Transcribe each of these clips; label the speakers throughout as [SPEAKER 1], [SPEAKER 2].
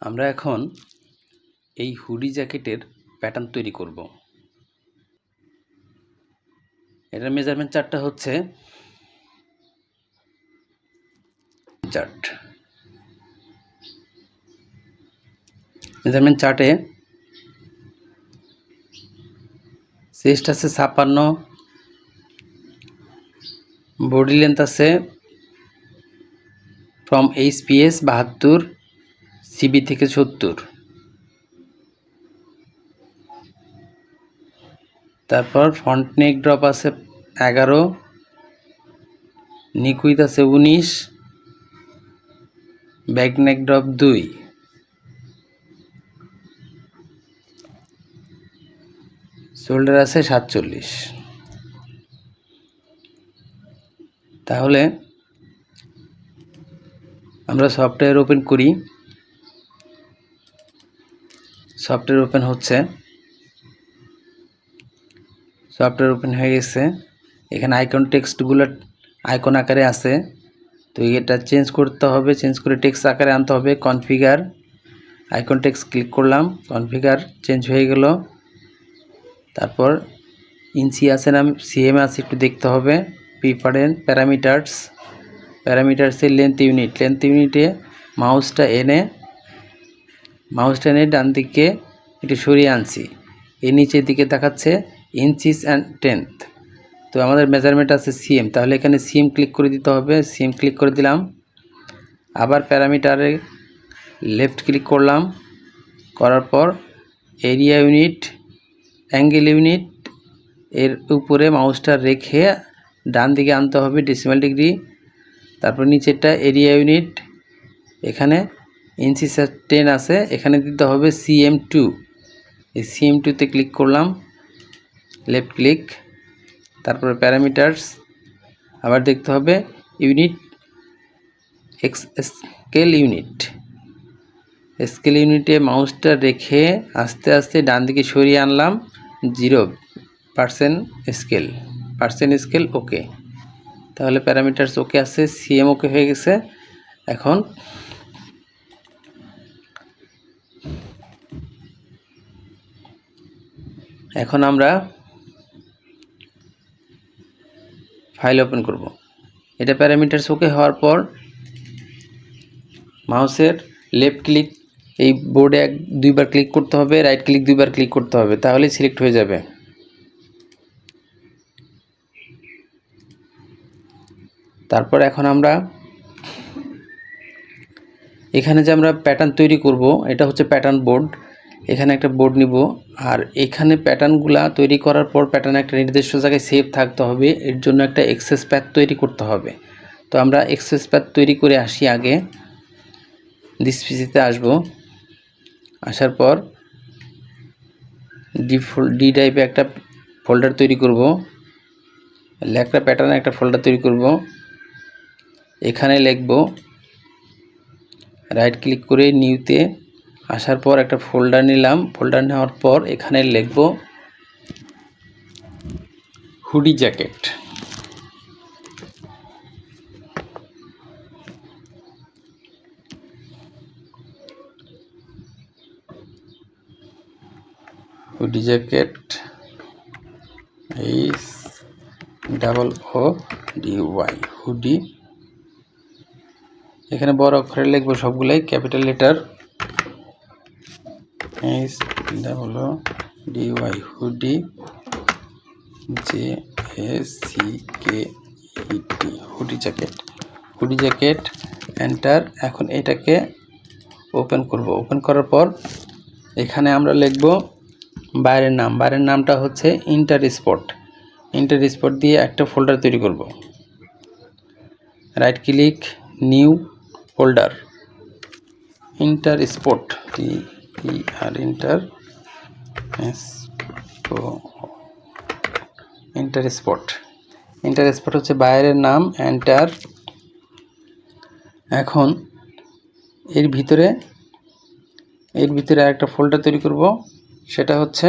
[SPEAKER 1] আমরা এখন এই হুডি জ্যাকেটের প্যাটার্ন তৈরি করব। এটার মেজারমেন্ট চার্টটা হচ্ছে চার্ট। মেজারমেন্ট চার্টে চেস্ট আছে 56, বডি লেন্থ আছে ফ্রম HPS 72, CB থেকে 70, তারপর ফ্রন্ট নেক ড্রপ আছে 11, নেক উইথ আছে 19, ব্যাক নেক ড্রপ 2, শোল্ডার আছে 47। তাহলে আমরা সফটওয়্যার ওপেন করি। সফটওয়্যার ওপেন হচ্ছে, সফটওয়্যার ওপেন হয়ে গেছে। এখানে আইকন টেক্সটগুলো আইকন আকারে আছে, তো এটা চেঞ্জ করতে হবে। চেঞ্জ করে টেক্সট আকারে আনতে হবে। কনফিগার, আইকন টেক্সট ক্লিক করলাম, কনফিগার চেঞ্জ হয়ে গেল। তারপর ইঞ্চি আছে না সিএম আছে একটু দেখতে হবে। প্যারামিটার্স, প্যারামিটার্সের লেন্থ ইউনিট, লেন্থ ইউনিটে মাউসটা এনে ডান দিকে একটু সরিয়ে আনছি। এর নিচের দিকে দেখাচ্ছে ইঞ্চিস অ্যান্ড টেন্থ। তো আমাদের মেজারমেন্ট আছে সিএম, তাহলে এখানে সিএম ক্লিক করে দিতে হবে। সিএম ক্লিক করে দিলাম। আবার প্যারামিটারে লেফট ক্লিক করলাম, করার পর এরিয়া ইউনিট, অ্যাঙ্গেল ইউনিট এর উপরে মাউসটা রেখে ডান দিকে আনতে হবে ডেসিমাল ডিগ্রি। তারপর নিচেরটা এরিয়া ইউনিট, এখানে ইঞ্চিস 10 আছে, এখানে দিতে হবে CM2। এই CM2তে ক্লিক করলাম, লেফট ক্লিক, তারপরে প্যারামিটার্স, আবার দেখতে হবে ইউনিট, স্কেল ইউনিট। স্কেল ইউনিটে মাউসটা রেখে আস্তে আস্তে ডান দিকে সরিয়ে আনলাম 0% স্কেল, স্কেল ওকে। তাহলে প্যারামিটার্স ওকে আছে, সিএম ওকে হয়ে গেছে। এখন আমরা ফাইল ওপেন করব। এটা প্যারামিটার্স ওকে হওয়ার পর মাউসের লেফট ক্লিক এই বোর্ডে দুইবার ক্লিক করতে হবে, রাইট ক্লিক দুইবার ক্লিক করতে হবে, তাহলে সিলেক্ট হয়ে যাবে। তারপর এখন আমরা এখানে যে আমরা প্যাটার্ন তৈরি করব, এটা হচ্ছে প্যাটার্ন বোর্ড। এখানে একটা বোর্ড নিব, আর এখানে প্যাটার্নগুলা তৈরি করার পর প্যাটার্ন একটা নির্দিষ্ট জায়গায় সেভ থাকতে হবে। এর জন্য একটা এক্সেস প্যাথ তৈরি করতে হবে। তো আমরা এক্সেস প্যাথ তৈরি করে আসি। আগে ডিসপিসিতে আসব, আসার পর ডি টাইপে একটা ফোল্ডার তৈরি করব, লেখা প্যাটার্নে একটা ফোল্ডার তৈরি করব। এখানে লিখব, রাইট ক্লিক করে নিউতে আসার পর একটা ফোল্ডার নিলাম। ফোল্ডার নেওয়ার পর এখানে লিখব hoodie jacket. Hoodie jacket HOODY, hoodie. এখানে বড় অক্ষরে লিখব সবগুলাই, capital letter HOODY, hoodie, JACKET, hoodie jacket. Hoodie jacket, enter. এখন এটাকে ওপেন করব। ওপেন করার পর এখানে আমরা লিখব বাইরের নাম। বাইরের নামটা হচ্ছে ইন্টার স্পট দিয়ে একটা ফোল্ডার তৈরি করব। Right click, new folder, inter spot, inter spot হচ্ছে বাইরের নাম, এন্টার। এখন এর ভিতরে আরেকটা ফোল্ডার তৈরি করব, সেটা হচ্ছে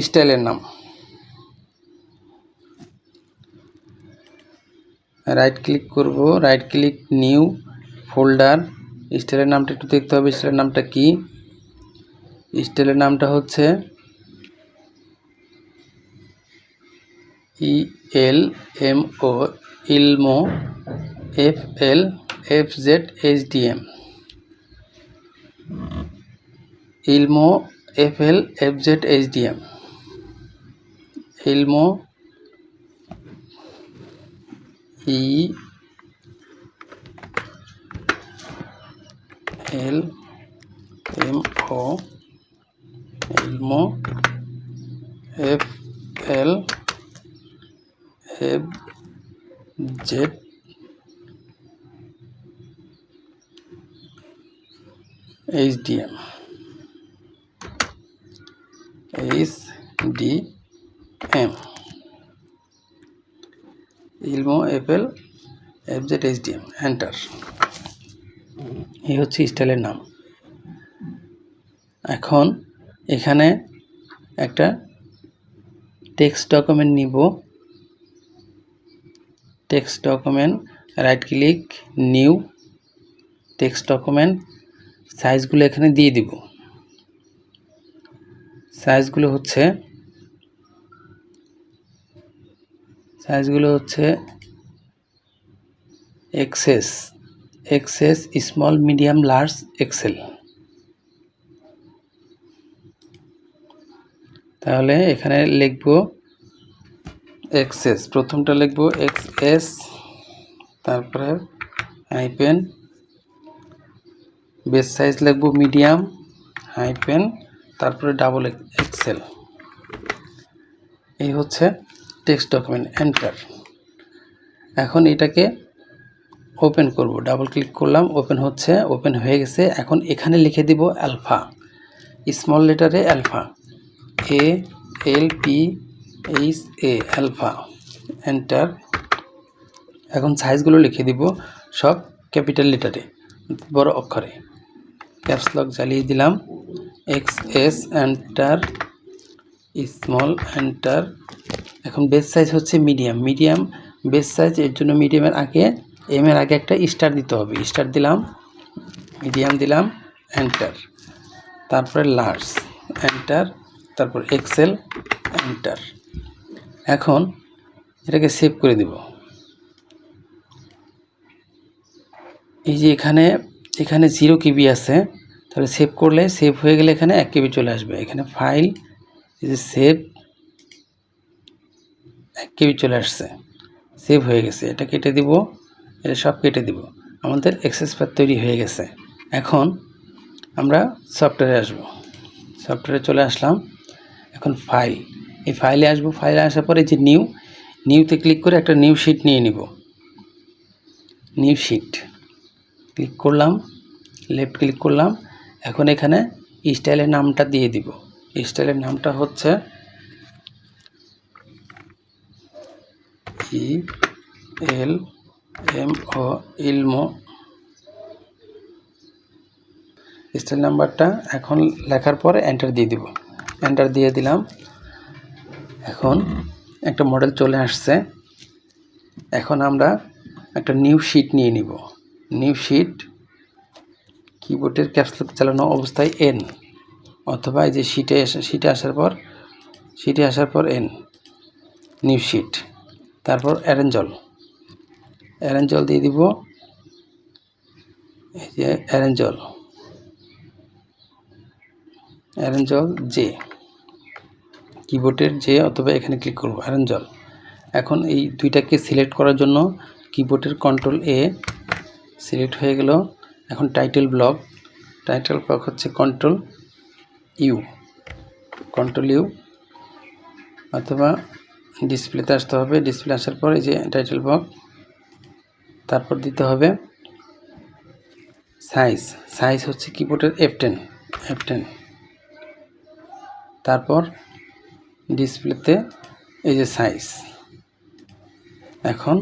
[SPEAKER 1] স্টাইলের নাম। রাইট ক্লিক করব, রাইট ক্লিক, নিউ ফোল্ডার, স্টাইলের নামটা একটু দেখতে হবে। স্টাইলের নামটা কি? স্টাইলের নামটা হচ্ছে ILMO, ইলমো, FLFZHDM, ইলমো FLFZHDM, ইলমো ILMO, ইলমো FLFZHDM, ইলমো FLFZHDM, এন্টার। এই হচ্ছে স্টাইলের নাম। এখন এখানে একটা টেক্সট ডকুমেন্ট নিব। Text document, right click, new text document, সাইজগুলো এখানে দিয়ে দিব। সাইজগুলো হচ্ছে XS, small, medium, large, XL. তাহলে এখানে লিখব এক্সেস, প্রথমটা লিখব XS, তারপরে হাইপেন, বেস সাইজ লিখব মিডিয়াম, হাইপেন, তারপরে ডাবল এক্সেল। এই হচ্ছে টেক্সট ডকুমেন্ট, এন্টার। এখন এটাকে ওপেন করব, ডাবল ক্লিক করলাম, ওপেন হয়ে গেছে। এখন এখানে লিখে দিব আলফা, স্মল লেটারে আলফা, ALPHA, আলফা, এন্টার। এখন সাইজগুলো লিখে দিব সব ক্যাপিটাল লেটারে, বড় অক্ষরে, ক্যাপস লক জ্বালিয়ে দিলাম, XS, এন্টার, স্মল, এন্টার। এখন বেস সাইজ হচ্ছে মিডিয়াম বেস সাইজ, এর জন্য মিডিয়ামের আগে এম এর আগে একটা স্টার দিতে হবে, স্টার দিলাম, মিডিয়াম দিলাম, এন্টার। তারপরে লার্জ, এন্টার, তারপর এক্সেল, এন্টার। এখন এটাকে সেভ করে দিব। এই যে এখানে 0 KB আছে, তাহলে সেভ করলে, সেভ হয়ে গেলে এখানে 1 KB চলে আসবে। এখানে ফাইল, এই যে সেভ, 1 KB চলে আসছে, সেভ হয়ে গেছে। এটা কেটে দিব, এটা সব কেটে দিব। আমাদের এক্সেস ফাইল তৈরি হয়ে গেছে। এখন আমরা সফটওয়্যারে আসব, সফটওয়্যারে চলে আসলাম। এখন ফাইল, এই ফাইলে আসব। ফাইলে আসার পরে যে নিউতে ক্লিক করে একটা নিউ শিট নিয়ে নিব। নিউ শিট ক্লিক করলাম, লেফট ক্লিক করলাম। এখন এখানে স্টাইলের নামটা দিয়ে দিব। স্টাইলের নামটা হচ্ছে ILMO, ইলমো। স্টাইল নাম্বারটা এখন লেখার পরে এন্টার দিয়ে দিব। এন্টার দিয়ে দিলাম। এখন একটা মডেল চলে আসছে। এখন আমরা একটা নিউ শিট নিয়ে নিব। নিউ শিট, কিবোর্ডের ক্যাপস লক চালানো অবস্থায় N, অথবা এই যে শিটে আসার পর N, নিউ শিট। তারপর অ্যারেঞ্জল দিয়ে দিব। এই যে অ্যারেঞ্জল জে, কিবোর্ডের জে, অথবা এখানে ক্লিক করব, অ্যারেঞ্জল। এখন এই দুইটাকে সিলেক্ট করার জন্য কিবোর্ডের Ctrl+A, সিলেক্ট হয়ে গেল। এখন টাইটেল ব্লক হচ্ছে Ctrl+U, অথবা ডিসপ্লেতে আসতে হবে। ডিসপ্লে আসার পর এই যে টাইটেল ব্লক, তারপর দিতে হবে সাইজ হচ্ছে কিবোর্ডের F10, তারপর ডিসপ্লেতে এই যে সাইজ। এখন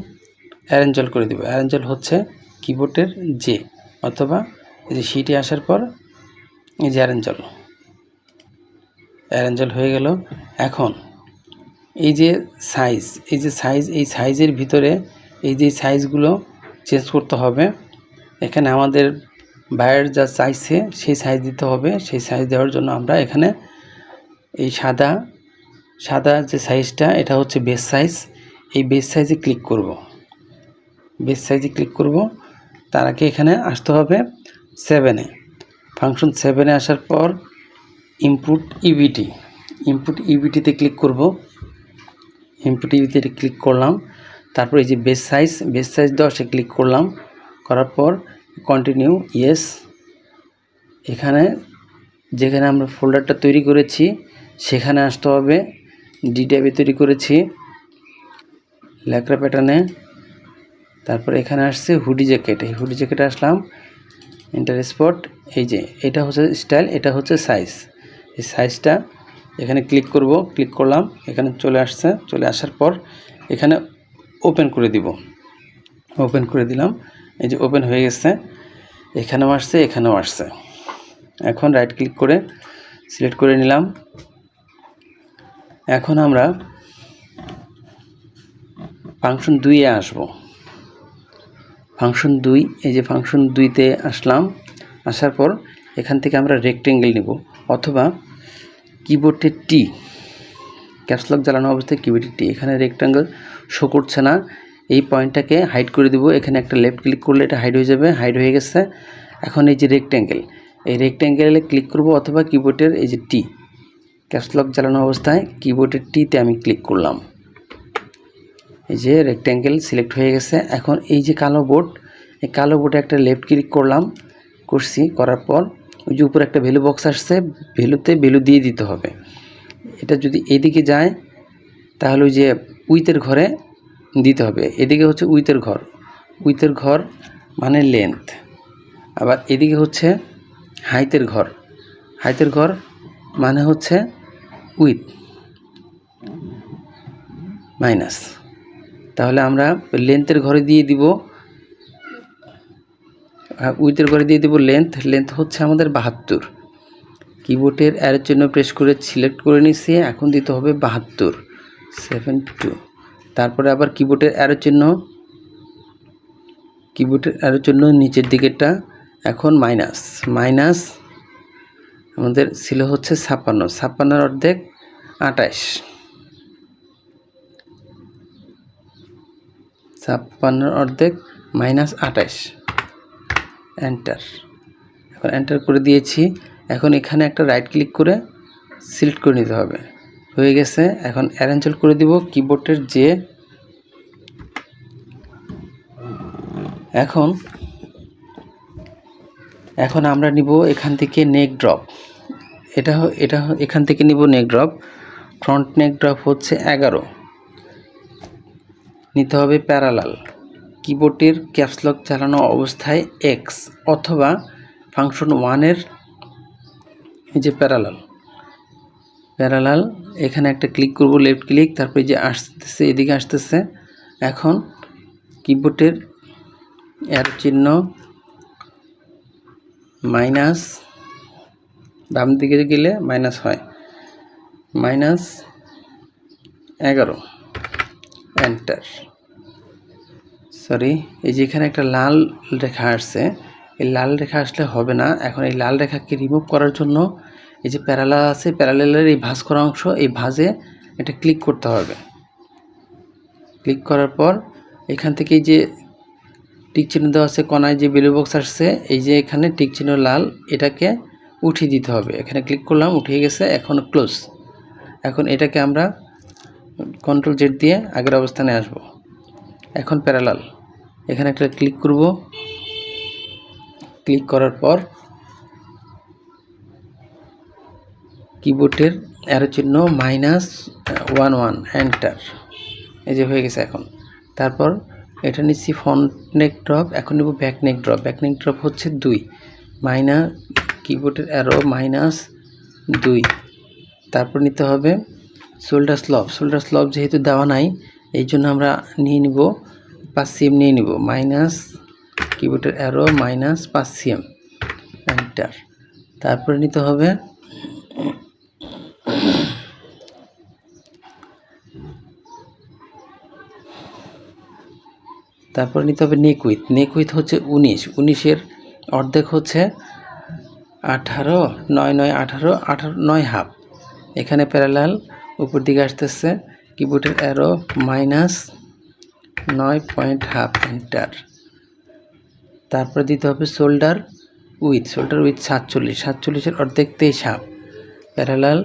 [SPEAKER 1] অ্যারেঞ্জল করে দেব। অ্যারেঞ্জল হচ্ছে কিবোর্ডের জে, অথবা এই যে শিটে আসার পর এই যে অ্যারেঞ্জল হয়ে গেল। এখন এই যে সাইজ, এই সাইজের ভিতরে এই যে সাইজগুলো চেঞ্জ করতে হবে। এখানে আমাদের বায়ার যা চাইছে সেই সাইজ দিতে হবে। সেই সাইজ দেওয়ার জন্য আমরা এখানে এই সাদা যে সাইজটা এটা হচ্ছে বেস সাইজ, এই বেস সাইজে ক্লিক করব। বেস সাইজে ক্লিক করব, তার আগে এখানে আসতে হবে 7-এ, ফাংশন 7-এ আসার পর ইনপুট ইউবিটিতে ক্লিক করব। ইনপুট ইউবিটিতে ক্লিক করলাম, তারপর এই যে বেস সাইজ 10-এ ক্লিক করলাম, করার পর কন্টিনিউ ইয়েস। এখানে যেখানে আমরা ফোল্ডারটা তৈরি করেছি সেখানে আসতে হবে। ডি ট্যাবে তৈরি করেছি ল্যাকড়া প্যাটার্নে, তারপর এখানে আসছে হুডি জ্যাকেট, এই হুডি জ্যাকেটে আসলাম, এন্টার স্পট। এই যে এটা হচ্ছে স্টাইল, এটা হচ্ছে সাইজ। এই সাইজটা এখানে ক্লিক করব, ক্লিক করলাম, এখানে চলে আসছে। চলে আসার পর এখানে ওপেন করে দিব, ওপেন করে দিলাম। এই যে ওপেন হয়ে গেছে, এখানেও আসছে, এখানেও আসছে। এখন রাইট ক্লিক করে সিলেক্ট করে নিলাম। এখন আমরা ফাংশন 2-এ আসব। ফাংশন 2, এই যে ফাংশন 2-তে আসলাম। আসার পর এখান থেকে আমরা রেক্টেঙ্গেল নেব, অথবা কিবোর্ডে টি, ক্যাপসলক জ্বালানো অবস্থায় কিবোর্ডে টি। এখানে রেক্টেঙ্গেল শো করছে না, এই পয়েন্টটাকে হাইড করে দেব। এখানে একটা লেফট ক্লিক করলে এটা হাইড হয়ে যাবে, হাইড হয়ে গেছে। এখন এই যে রেক্টেঙ্গেল, এই রেক্টেঙ্গেলে ক্লিক করব, অথবা কিবোর্ডের এই যে টি, ক্যাপসলক জ্বালানো অবস্থায় কিবোর্ডের টিতে আমি ক্লিক করলাম। এই যে রেক্টেঙ্গেল সিলেক্ট হয়ে গেছে। এখন এই যে কালো বোর্ড, এই কালো বোর্ডে একটা লেফট ক্লিক করছি, করার পর ওই যে উপরে একটা ভ্যালু বক্স আসছে, ভ্যালুতে ভ্যালু দিয়ে দিতে হবে। এটা যদি এদিকে যায় তাহলে ওই যে উইথের ঘরে দিতে হবে। এদিকে হচ্ছে উইথের ঘর মানে লেন্থ, আবার এদিকে হচ্ছে হাইটের ঘর মানে হচ্ছে উইথ মাইনাস। তাহলে আমরা লেন্থের ঘরে দিয়ে দিব, উইথের ঘরে দিয়ে দিব লেন্থ হচ্ছে আমাদের 72। কিবোর্ডের অ্যারোর জন্য প্রেস করে সিলেক্ট করে নিচ্ছি, এখন দিতে হবে 72, 72। তারপরে আবার কিবোর্ডের অ্যারোর জন্য নিচের দিকেরটা এখন মাইনাস আমাদের ছিল হচ্ছে 56 অর্ধেক 28, 56 অর্ধেক -28, এন্টার। এখন এন্টার করে দিয়েছি। এখন এখানে একটা রাইট ক্লিক করে সিলেক্ট করে নিতে হবে, হয়ে গেছে। এখন অ্যারেঞ্জ করে দিব কিবোর্ডের যে। এখন আমরা নিব এখান থেকে নেক ড্রপ, এটা এখান থেকে নিব নেক ড্রপ। ফ্রন্ট নেক ড্রপ হচ্ছে 11 নিতে হবে, প্যারালাল। কিবোর্ডের ক্যাপসলক চালানো অবস্থায় এক্স, অথবা ফাংশন 1-এর এই যে প্যারালাল, এখানে একটা ক্লিক করব, লেফট ক্লিক, তারপরে যে আসতেছে এদিকে আসতেছে। এখন কিবোর্ডের অ্যারো চিহ্ন মাইনাস, বাম দিকে গেলে মাইনাস হয়, -11, এন্টার। সরি, এই যে এখানে একটা লাল রেখা আসছে, এই লাল রেখা আসলে হবে না। এখন এই লাল রেখাকে রিমুভ করার জন্য এই যে প্যারালাল আছে, প্যারালালের এই ভাঁজ করা অংশ, এই ভাঁজে এটা ক্লিক করতে হবে। ক্লিক করার পর এখান থেকে এই যে টিক চিহ্ন দেওয়া আছে কোনায়, যে বেলু বক্স আসছে, এই যে এখানে টিক চিহ্ন লাল, এটাকে উঠিয়ে দিতে হবে। এখানে ক্লিক করলাম, উঠিয়ে গেছে। এখন ক্লোজ। এখন এটাকে আমরা Ctrl Z দিয়ে আগের অবস্থানে আসব। এখন প্যারালাল, এখানে একটা ক্লিক করব, ক্লিক করার পর কিবোর্ডের অ্যারো চিহ্ন -11, এন্টার। এই যে হয়ে গেছে এখন। তারপর এটা নিচ্ছি ফ্রন্ট নেক ড্রপ, এখন নেব back neck drop. Back neck drop হচ্ছে 2, কিবোর্ডের অ্যারো -2। তারপর নিতে হবে শোল্ডার স্লপ যেহেতু দেওয়া নাই, এই জন্য আমরা নিয়ে নিব 5 cm নিয়ে নিব, কিবোর্ডের অ্যারো -5 cm, এন্টার। তারপরে নিতে হবে নেক উইথ হচ্ছে 19-এর অর্ধেক হচ্ছে 18, 9 9 18, 18 9 হাফ। এখানে প্যারালাল উপর দিকে আসতেছে, কিবোর্ডের অ্যারো -9.5 এন্টার। তারপরে দিতে হবে শোল্ডার উইথ 47, 47-এর অর্ধেক 23 হাফ। প্যারালাল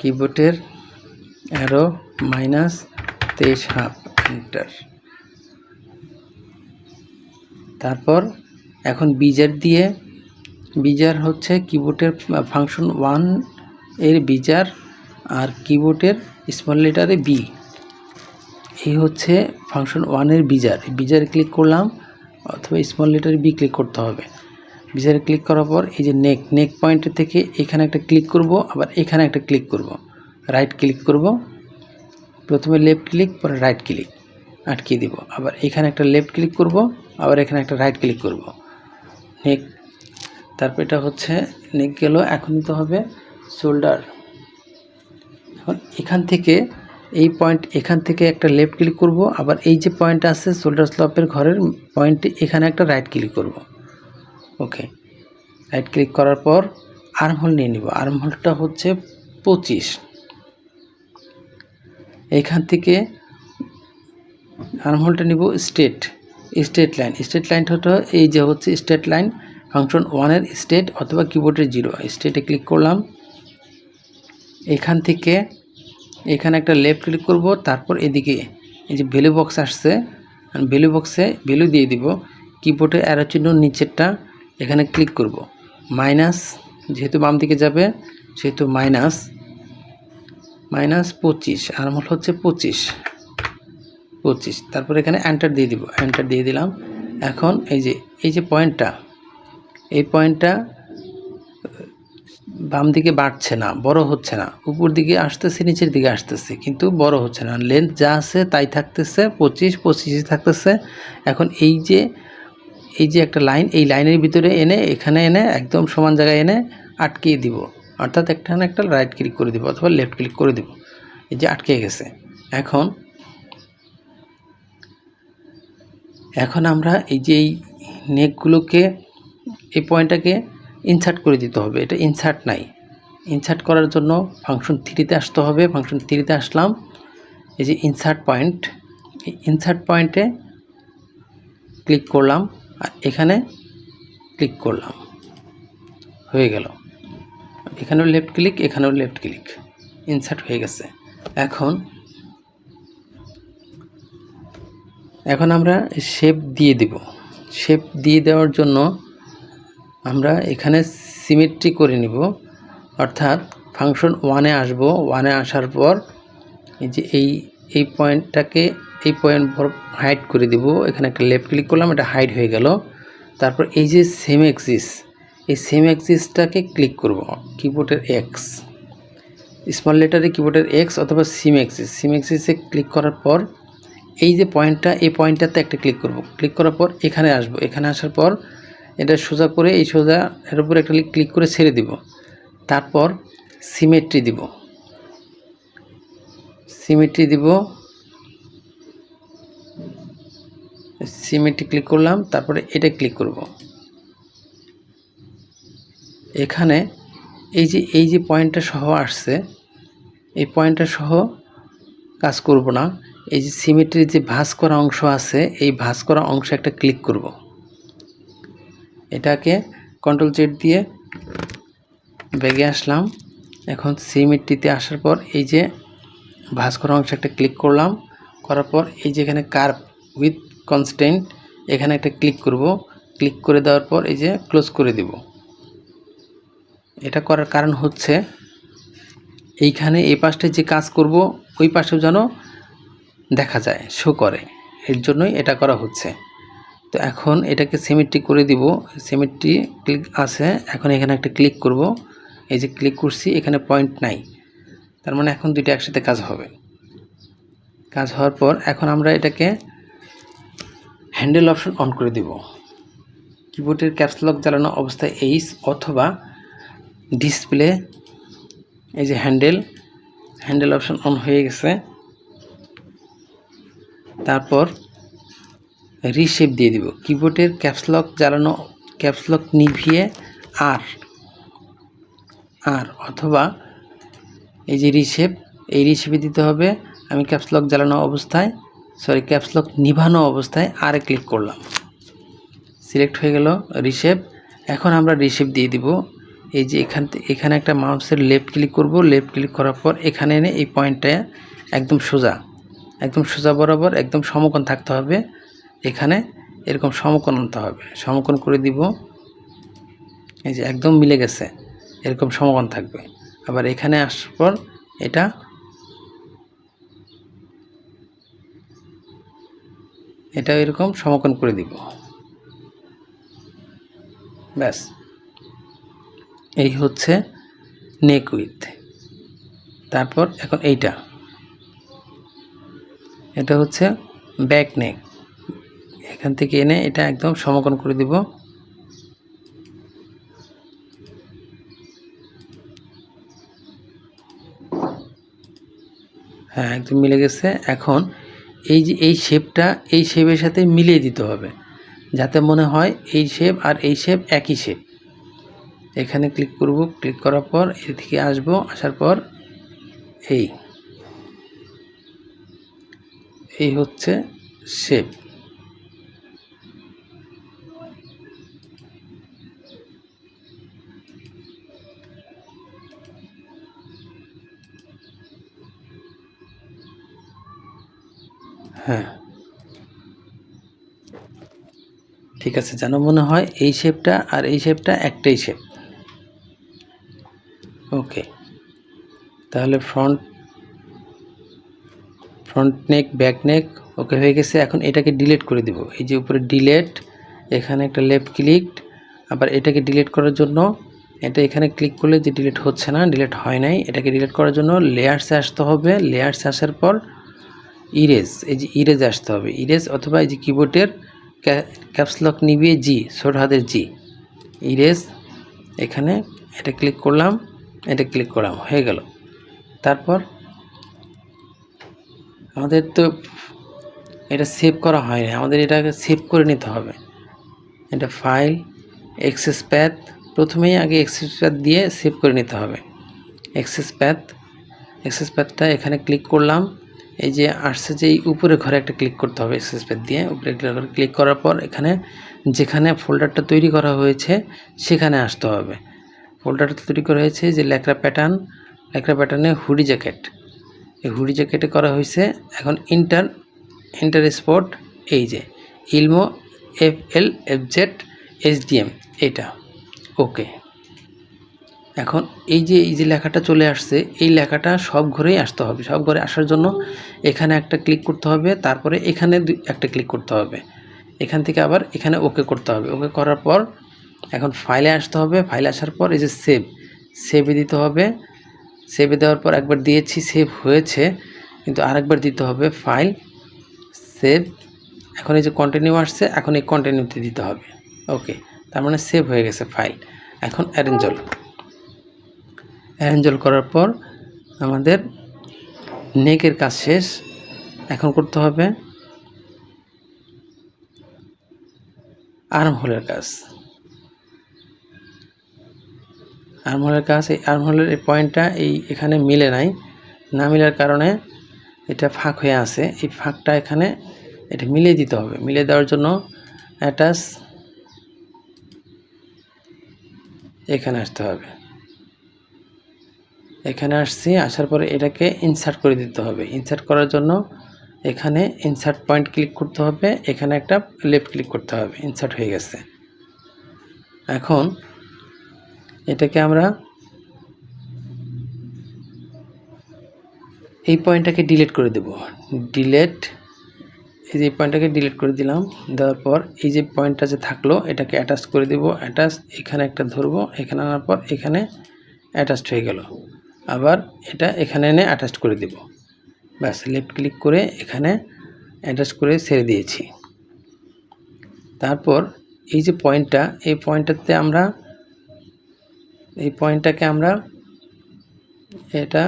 [SPEAKER 1] কিবোর্ডের অ্যারো -23 হাফ এন্টার। তারপর এখন বিজার হচ্ছে কিবোর্ডের ফাংশন 1 এর বিজার আর কিবোর্ডের স্মল লেটারে বি, এই হচ্ছে ফাংশন 1 এর বিজারে ক্লিক করলাম, অথবা স্মল লেটারে বি ক্লিক করতে হবে। বিজারে ক্লিক করার পর এই যে নেক পয়েন্টের থেকে এখানে একটা ক্লিক করব, আবার এখানে একটা ক্লিক করব, রাইট ক্লিক করব, প্রথমে লেফট ক্লিক পরে রাইট ক্লিক আটকে দিব, আবার এখানে একটা লেফট ক্লিক করব, আবার এখানে একটা রাইট ক্লিক করব, নেক। তারপর এটা হচ্ছে নেক গেল। এখন নিতে হবে শোল্ডার। এখন এখান থেকে এই পয়েন্ট, এখান থেকে একটা লেফট ক্লিক করব, আবার এই যে পয়েন্ট আছে শোল্ডার স্লপের ঘরের পয়েন্টে এখানে একটা রাইট ক্লিক করব। ওকে, রাইট ক্লিক করার পর আর্মহোল নিয়ে নিব। আর্মহোলটা হচ্ছে 25। এইখান থেকে আর্মহোলটা নিব স্ট্রেট লাইন। স্ট্রেট লাইনটা হলো এই যে হচ্ছে স্ট্রেট লাইন ফাংশন 1 এর স্ট্রেট অথবা কিবোর্ডের 0। স্ট্রেটে ক্লিক করলাম। এখান থেকে এখানে একটা লেফট ক্লিক করব, তারপর এদিকে এই যে ভ্যালু বক্স আসছে, ভ্যালু বক্সে ভ্যালু দিয়ে দিব। কিবোর্ডের অ্যারো চিহ্ন নিচেরটা এখানে ক্লিক করব, মাইনাস, যেহেতু বাম দিকে যাবে সেহেতু -25, আর্মহোল হচ্ছে 25। তারপর এখানে এন্টার দিয়ে দিব, এন্টার দিয়ে দিলাম। এখন এই যে পয়েন্টটা, এই পয়েন্টটা বাম দিকে বাড়ছে না, বড় হচ্ছে না, উপর দিকে আসতেছে, নিচের দিকে আসতেছে, কিন্তু বড় হচ্ছে না। লেন্থ যা আছে তাই থাকতেছে, 25 থাকতেছে। এখন এই যে একটা লাইন, এই লাইনের ভিতরে এনে এখানে এনে একদম সমান জায়গায় এনে আটকিয়ে দিব, অর্থাৎ একটা রাইট ক্লিক করে দিব অথবা লেফট ক্লিক করে দিব। এই যে আটকে গেছে। এখন আমরা এই যে এই নেকগুলোকে, এই পয়েন্টটাকে ইনসার্ট করে দিতে হবে। এটা ইনসার্ট নাই। ইনসার্ট করার জন্য ফাংশন 3-তে আসতে হবে। ফাংশন 3-তে আসলাম, এই যে ইনসার্ট পয়েন্ট, এই ইনসার্ট পয়েন্টে ক্লিক করলাম আর এখানে ক্লিক করলাম, হয়ে গেল। এখানেও লেফট ক্লিক, এখানেও লেফট ক্লিক, ইনসার্ট হয়ে গেছে। এখন আমরা শেপ দিয়ে দিব। শেপ দিয়ে দেওয়ার জন্য আমরা এখানে সিমেট্রি করে নিব, অর্থাৎ ফাংশন 1-এ আসব। 1-এ আসার পর এই যে এই পয়েন্টটাকে, এই পয়েন্ট হাইড করে দিব। এখানে একটা লেফট ক্লিক করলাম, এটা হাইড হয়ে গেল। তারপর এই যে সেম অ্যাক্সিস, এই সেম অ্যাক্সিসটাকে ক্লিক করব, কিবোর্ডের এক্স, স্মল লেটারে কিবোর্ডের এক্স অথবা সিম অ্যাক্সিসে ক্লিক করার পর এই যে পয়েন্টটা, এই পয়েন্টটাতে একটা ক্লিক করব। ক্লিক করার পর এখানে আসব। এখানে আসার পর এটা সোজা করে, এই সোজা এর উপর একটা ক্লিক করে ছেড়ে দিব। তারপর সিমেট্রি দিব, সিমেট্রি ক্লিক করলাম। তারপরে এটা ক্লিক করব। এখানে এই যে পয়েন্টটা সহ আসছে, এই পয়েন্টটা সহ কাজ করব না। এই যে সিমেট্রির যে ভাঁজ করা অংশ আছে, এই ভাঁজ করা অংশে একটা ক্লিক করব। এটাকে কন্ট্রোল জেড দিয়ে ব্যাগে আসলাম। এখন সিমেট্রিতে আসার পর এই যে ভাঁজ করা অংশে একটা ক্লিক করলাম, করার পর এই যে এখানে কার্ভ উইথ কনস্ট্যান্ট, এখানে একটা ক্লিক করব। ক্লিক করে দেওয়ার পর এই যে ক্লোজ করে দিব। এটা করার কারণ হচ্ছে এইখানে এই পাশে যে কাজ করব ওই পাশেও যেন দেখা যায়, শো করে, এর জন্যই এটা করা হচ্ছে। তো এখন এটাকে সিমেট্রি করে দিব। সিমেট্রি ক্লিক আছে, এখন এখানে একটা ক্লিক করব। এই যে ক্লিক করছি, এখানে পয়েন্ট নাই, তার মানে এখন দুইটা একসাথে কাজ হবে। কাজ হওয়ার পর এখন আমরা এটাকে হ্যান্ডেল অপশন অন করে দিব। কিবোর্ডের ক্যাপস লক জ্বালানো অবস্থায় এইচ অথবা ডিসপ্লে, এই যে হ্যান্ডেল অপশন অন হয়ে গেছে। তারপর রিশেপ দিয়ে দিব। কিবোর্ডের ক্যাপসলক জ্বালানো, ক্যাপসলক নিভিয়ে আর অথবা এই যে রিশেপ, এই রিশেপে দিতে হবে। আমি ক্যাপসলক জ্বালানো অবস্থায়, ক্যাপসলক নিভানো অবস্থায় আরে ক্লিক করলাম, সিলেক্ট হয়ে গেল রিশেপ। এখন আমরা রিশেপ দিয়ে দিব। এই যে এখানে একটা মাউসের লেফট ক্লিক করব, লেফট ক্লিক করার পর এখানে এনে এই পয়েন্টটা একদম সোজা বরাবর একদম সমকোণ থাকতে হবে। এখানে এরকম সমকোণ আনতে হবে, সমকোণ করে দিব। এই যে একদম মিলে গেছে, এরকম সমকোণ থাকবে। আবার এখানে আসার পর এটা এরকম সমকোণ করে দিব। ব্যাস, এই হচ্ছে নেক উইথ। তারপর এখন এটা হচ্ছে ব্যাক নেক। এখান থেকে এনে এটা একদম সমকোণ করে দিব। হ্যাঁ, একদম মিলে গেছে। এখন এই যে এই শেপটা এই শেপের সাথে মিলিয়ে দিতে হবে, যাতে মনে হয় এই শেপ আর এই শেপ একই শেপ। এখানে ক্লিক করব, ক্লিক করার পর এদিকে আসব, আসার পর এই হচ্ছে শেপ। হ্যাঁ, ঠিক আছে, যেন মনে হয় এই শেপটা আর এই শেপটা একটাই শেপ। ওকে, তাহলে ফ্রন্ট নেক, ব্যাক নেক ওকে হয়ে গেছে। এখন এটাকে ডিলিট করে দিব। এই যে উপরে ডিলিট, এখানে একটা লেফট ক্লিক। আবার এটাকে ডিলিট করার জন্য এটা এখানে ক্লিক করলে যে ডিলিট হচ্ছে না, ডিলিট হয় নাই। এটাকে ডিলিট করার জন্য লেয়ার্সে আসতে হবে। লেয়ার্সে আসার পর ইরেজ, এই যে ইরেজ আসতে হবে। ইরেজ অথবা এই যে কিবোর্ডের ক্যাপসলক নিভিয়ে জি, ছোট হাতের জি, ইরেজ। এখানে এটা ক্লিক করলাম, এটা ক্লিক করলাম, হয়ে গেল। তারপর আমাদের তো এটা সেভ করা হয়নি, আমাদের এটাকে সেভ করে নিতে হবে। এটা ফাইল, এক্সেস প্যাথ, প্রথমেই আগে এক্সেস প্যাথ দিয়ে সেভ করে নিতে হবে। এক্সেস প্যাথটা এখানে ক্লিক করলাম। এই যে আসছে যে এই উপরে ঘরে একটা ক্লিক করতে হবে, এক্সেস প্যাথ দিয়ে উপরে ক্লিক করার পর এখানে যেখানে ফোল্ডারটা তৈরি করা হয়েছে সেখানে আসতে হবে। ফোল্ডারটা তৈরি করা হয়েছে যে ল্যাকড়া প্যাটার্নে হুডি জ্যাকেট, এই হুডি জ্যাকেটে করা হয়েছে। এখন ইন্টার স্পট, এই যে ইলমো FLFZ HDM, এটা ওকে। এখন এই যে লেখাটা চলে আসছে, এই লেখাটা সব ঘরেই আসতে হবে। সব ঘরে আসার জন্য এখানে একটা ক্লিক করতে হবে, তারপরে এখানে একটা ক্লিক করতে হবে, এখান থেকে আবার এখানে ওকে করতে হবে। ওকে করার পর এখন ফাইলে আসতে হবে। ফাইলে আসার পর এই যে সেভে দিতে হবে। সেভে দেওয়ার পর একবার দিয়েছি, সেভ হয়েছে, কিন্তু আরেকবার দিতে হবে ফাইল, সেভ। এখন এই যে কন্টিনিউ আসছে, এখন এই কন্টিনিউতে দিতে হবে। ওকে, তার মানে সেভ হয়ে গেছে ফাইল। এখন অ্যারেঞ্জল করার পর আমাদের নেকের কাজ শেষ। এখন করতে হবে আর্মহোলের কাজ। এই আর্মহোলের এই পয়েন্টটা এখানে মিলে নাই, না মিলার কারণে এটা ফাঁক হয়ে আছে। এই ফাঁকটা এখানে এটা মিলিয়ে দিতে হবে। মিলিয়ে দেওয়ার জন্য অ্যাটাচ, এখানে আসতে হবে। এখানে আসছি, আসার পরে এটাকে ইনসার্ট করে দিতে হবে। ইনসার্ট করার জন্য এখানে ইনসার্ট পয়েন্ট ক্লিক করতে হবে, এখানে একটা লেফট ক্লিক করতে হবে। ইনসার্ট হয়ে গেছে। এখন এটাকে আমরা এই পয়েন্টটাকে ডিলিট করে দেব। এই যে পয়েন্টটাকে ডিলিট করে দিলাম। দেওয়ার পর এই যে পয়েন্টটা যে থাকলো এটাকে অ্যাটাচ করে দেব। অ্যাটাচ, এখানে একটা ধরবো, এখানে আনার পর এখানে অ্যাটাচড হয়ে গেল। আবার এটা এখানে এনে অ্যাটাচ করে দেব। ব্যাস, লেফট ক্লিক করে এখানে অ্যাটাচ করে ছেড়ে দিয়েছি। তারপর এই যে পয়েন্টটা, এই পয়েন্টটাকে আমরা এটা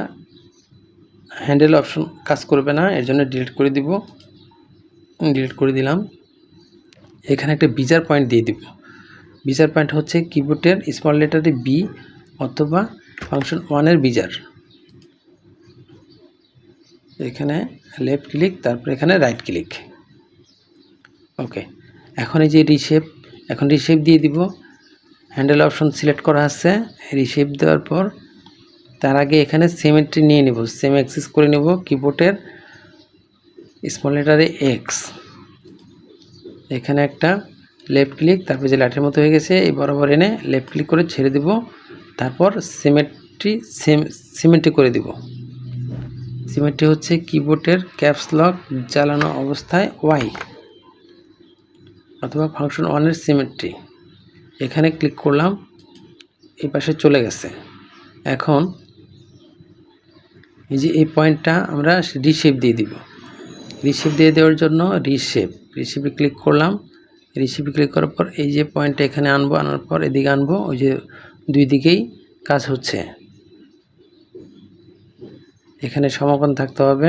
[SPEAKER 1] হ্যান্ডেল অপশন কাজ করবে না, এর জন্য ডিলিট করে দিব। ডিলিট করে দিলাম। এখানে একটা বিজার পয়েন্ট দিয়ে দিব। বিজার পয়েন্ট হচ্ছে কিবোর্ডের স্মল লেটারে বি অথবা ফাংশন 1 বিজার। এখানে লেফট ক্লিক, তারপর এখানে রাইট ক্লিক। ওকে, এখন এই যে রিশেপ, এখন রিশেপ দিয়ে দিব। হ্যান্ডেল অপশন সিলেক্ট করা আছে, রিশেপ দেওয়ার পর তার আগে এখানে সিমেট্রি নিয়ে নেব, সেম অ্যাক্সেস করে নেব কিবোর্ডের স্মল লেটারে এক্স। এখানে একটা লেফট ক্লিক, তারপর যে লাঠের মতো হয়ে গেছে এই বরাবর এনে লেফট ক্লিক করে ছেড়ে দেব, তারপর সিমেট্রি করে দেব। সিমেট্রি হচ্ছে কিবোর্ডের ক্যাপস লক জ্বালানো অবস্থায় ওয়াই অথবা ফাংশন 1 সিমেট্রি। এখানে ক্লিক করলাম, এই পাশে চলে গেছে। এখন এই যে এই পয়েন্টটা আমরা রিশেপ দিয়ে দিব। রিশেপ দিয়ে দেওয়ার জন্য রিশেপে ক্লিক করলাম। রিশেপে ক্লিক করার পর এই যে পয়েন্টটা এখানে আনবো, আনার পর এদিকে আনবো, ওই যে দুই দিকেই কাজ হচ্ছে। এখানে সমাপন থাকতে হবে।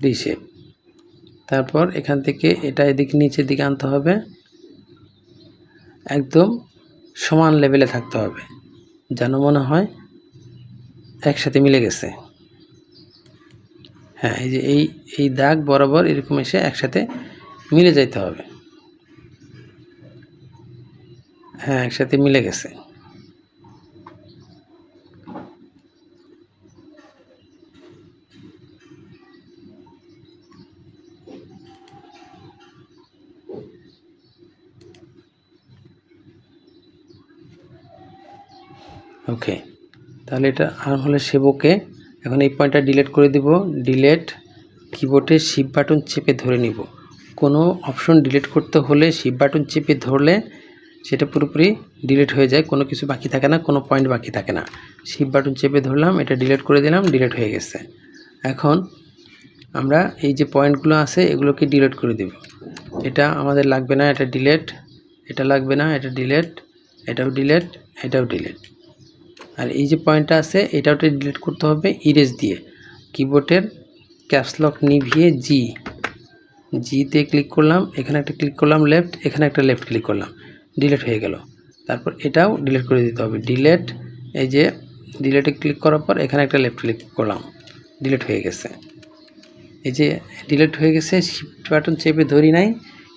[SPEAKER 1] রিশেপ, তারপর এখান থেকে এটা এদিকে নিচের দিকে আনতে হবে, একদম সমান লেভেলে থাকতে হবে, যেন মনে হয় একসাথে মিলে গেছে। হ্যাঁ, এই যে এই দাগ বরাবর এরকম এসে একসাথে মিলে যাইতে হবে। হ্যাঁ, একসাথে মিলে গেছে। ওকে, তাহলে এটা আর হলে সেবকে। এখন এই পয়েন্টটা ডিলিট করে দিব। ডিলিট, কিবোর্ডে শিফট বাটন চেপে ধরে নিব। কোনো অপশন ডিলিট করতে হলে শিফট বাটন চেপে ধরলে সেটা পুরোপুরি ডিলিট হয়ে যায়, কোনো কিছু বাকি থাকে না, কোনো পয়েন্ট বাকি থাকে না। শিফট বাটন চেপে ধরলাম, এটা ডিলিট করে দিলাম, ডিলিট হয়ে গেছে। এখন আমরা এই যে পয়েন্টগুলো আছে এগুলোকে ডিলিট করে দেব। এটা আমাদের লাগবে না, এটা ডিলিট। এটা লাগবে না, এটা ডিলিট। এটাও ডিলিট, এটাও ডিলিট। আর এই যে পয়েন্টটা আছে এটাও ডিলিট করতে হবে ইরেজ দিয়ে। কিবোর্ডের ক্যাপস লক নিভিয়ে জিতে ক্লিক করলাম, এখানে একটা ক্লিক করলাম লেফট, এখানে একটা লেফট ক্লিক করলাম, ডিলিট হয়ে গেল। তারপর এটাও ডিলিট করে দিতে হবে। ডিলিট, এই যে ডিলিটে ক্লিক করার পর এখানে একটা লেফট ক্লিক করলাম, ডিলিট হয়ে গেছে। এই যে ডিলিট হয়ে গেছে, শিফট বাটন চেপে ধরি নাই,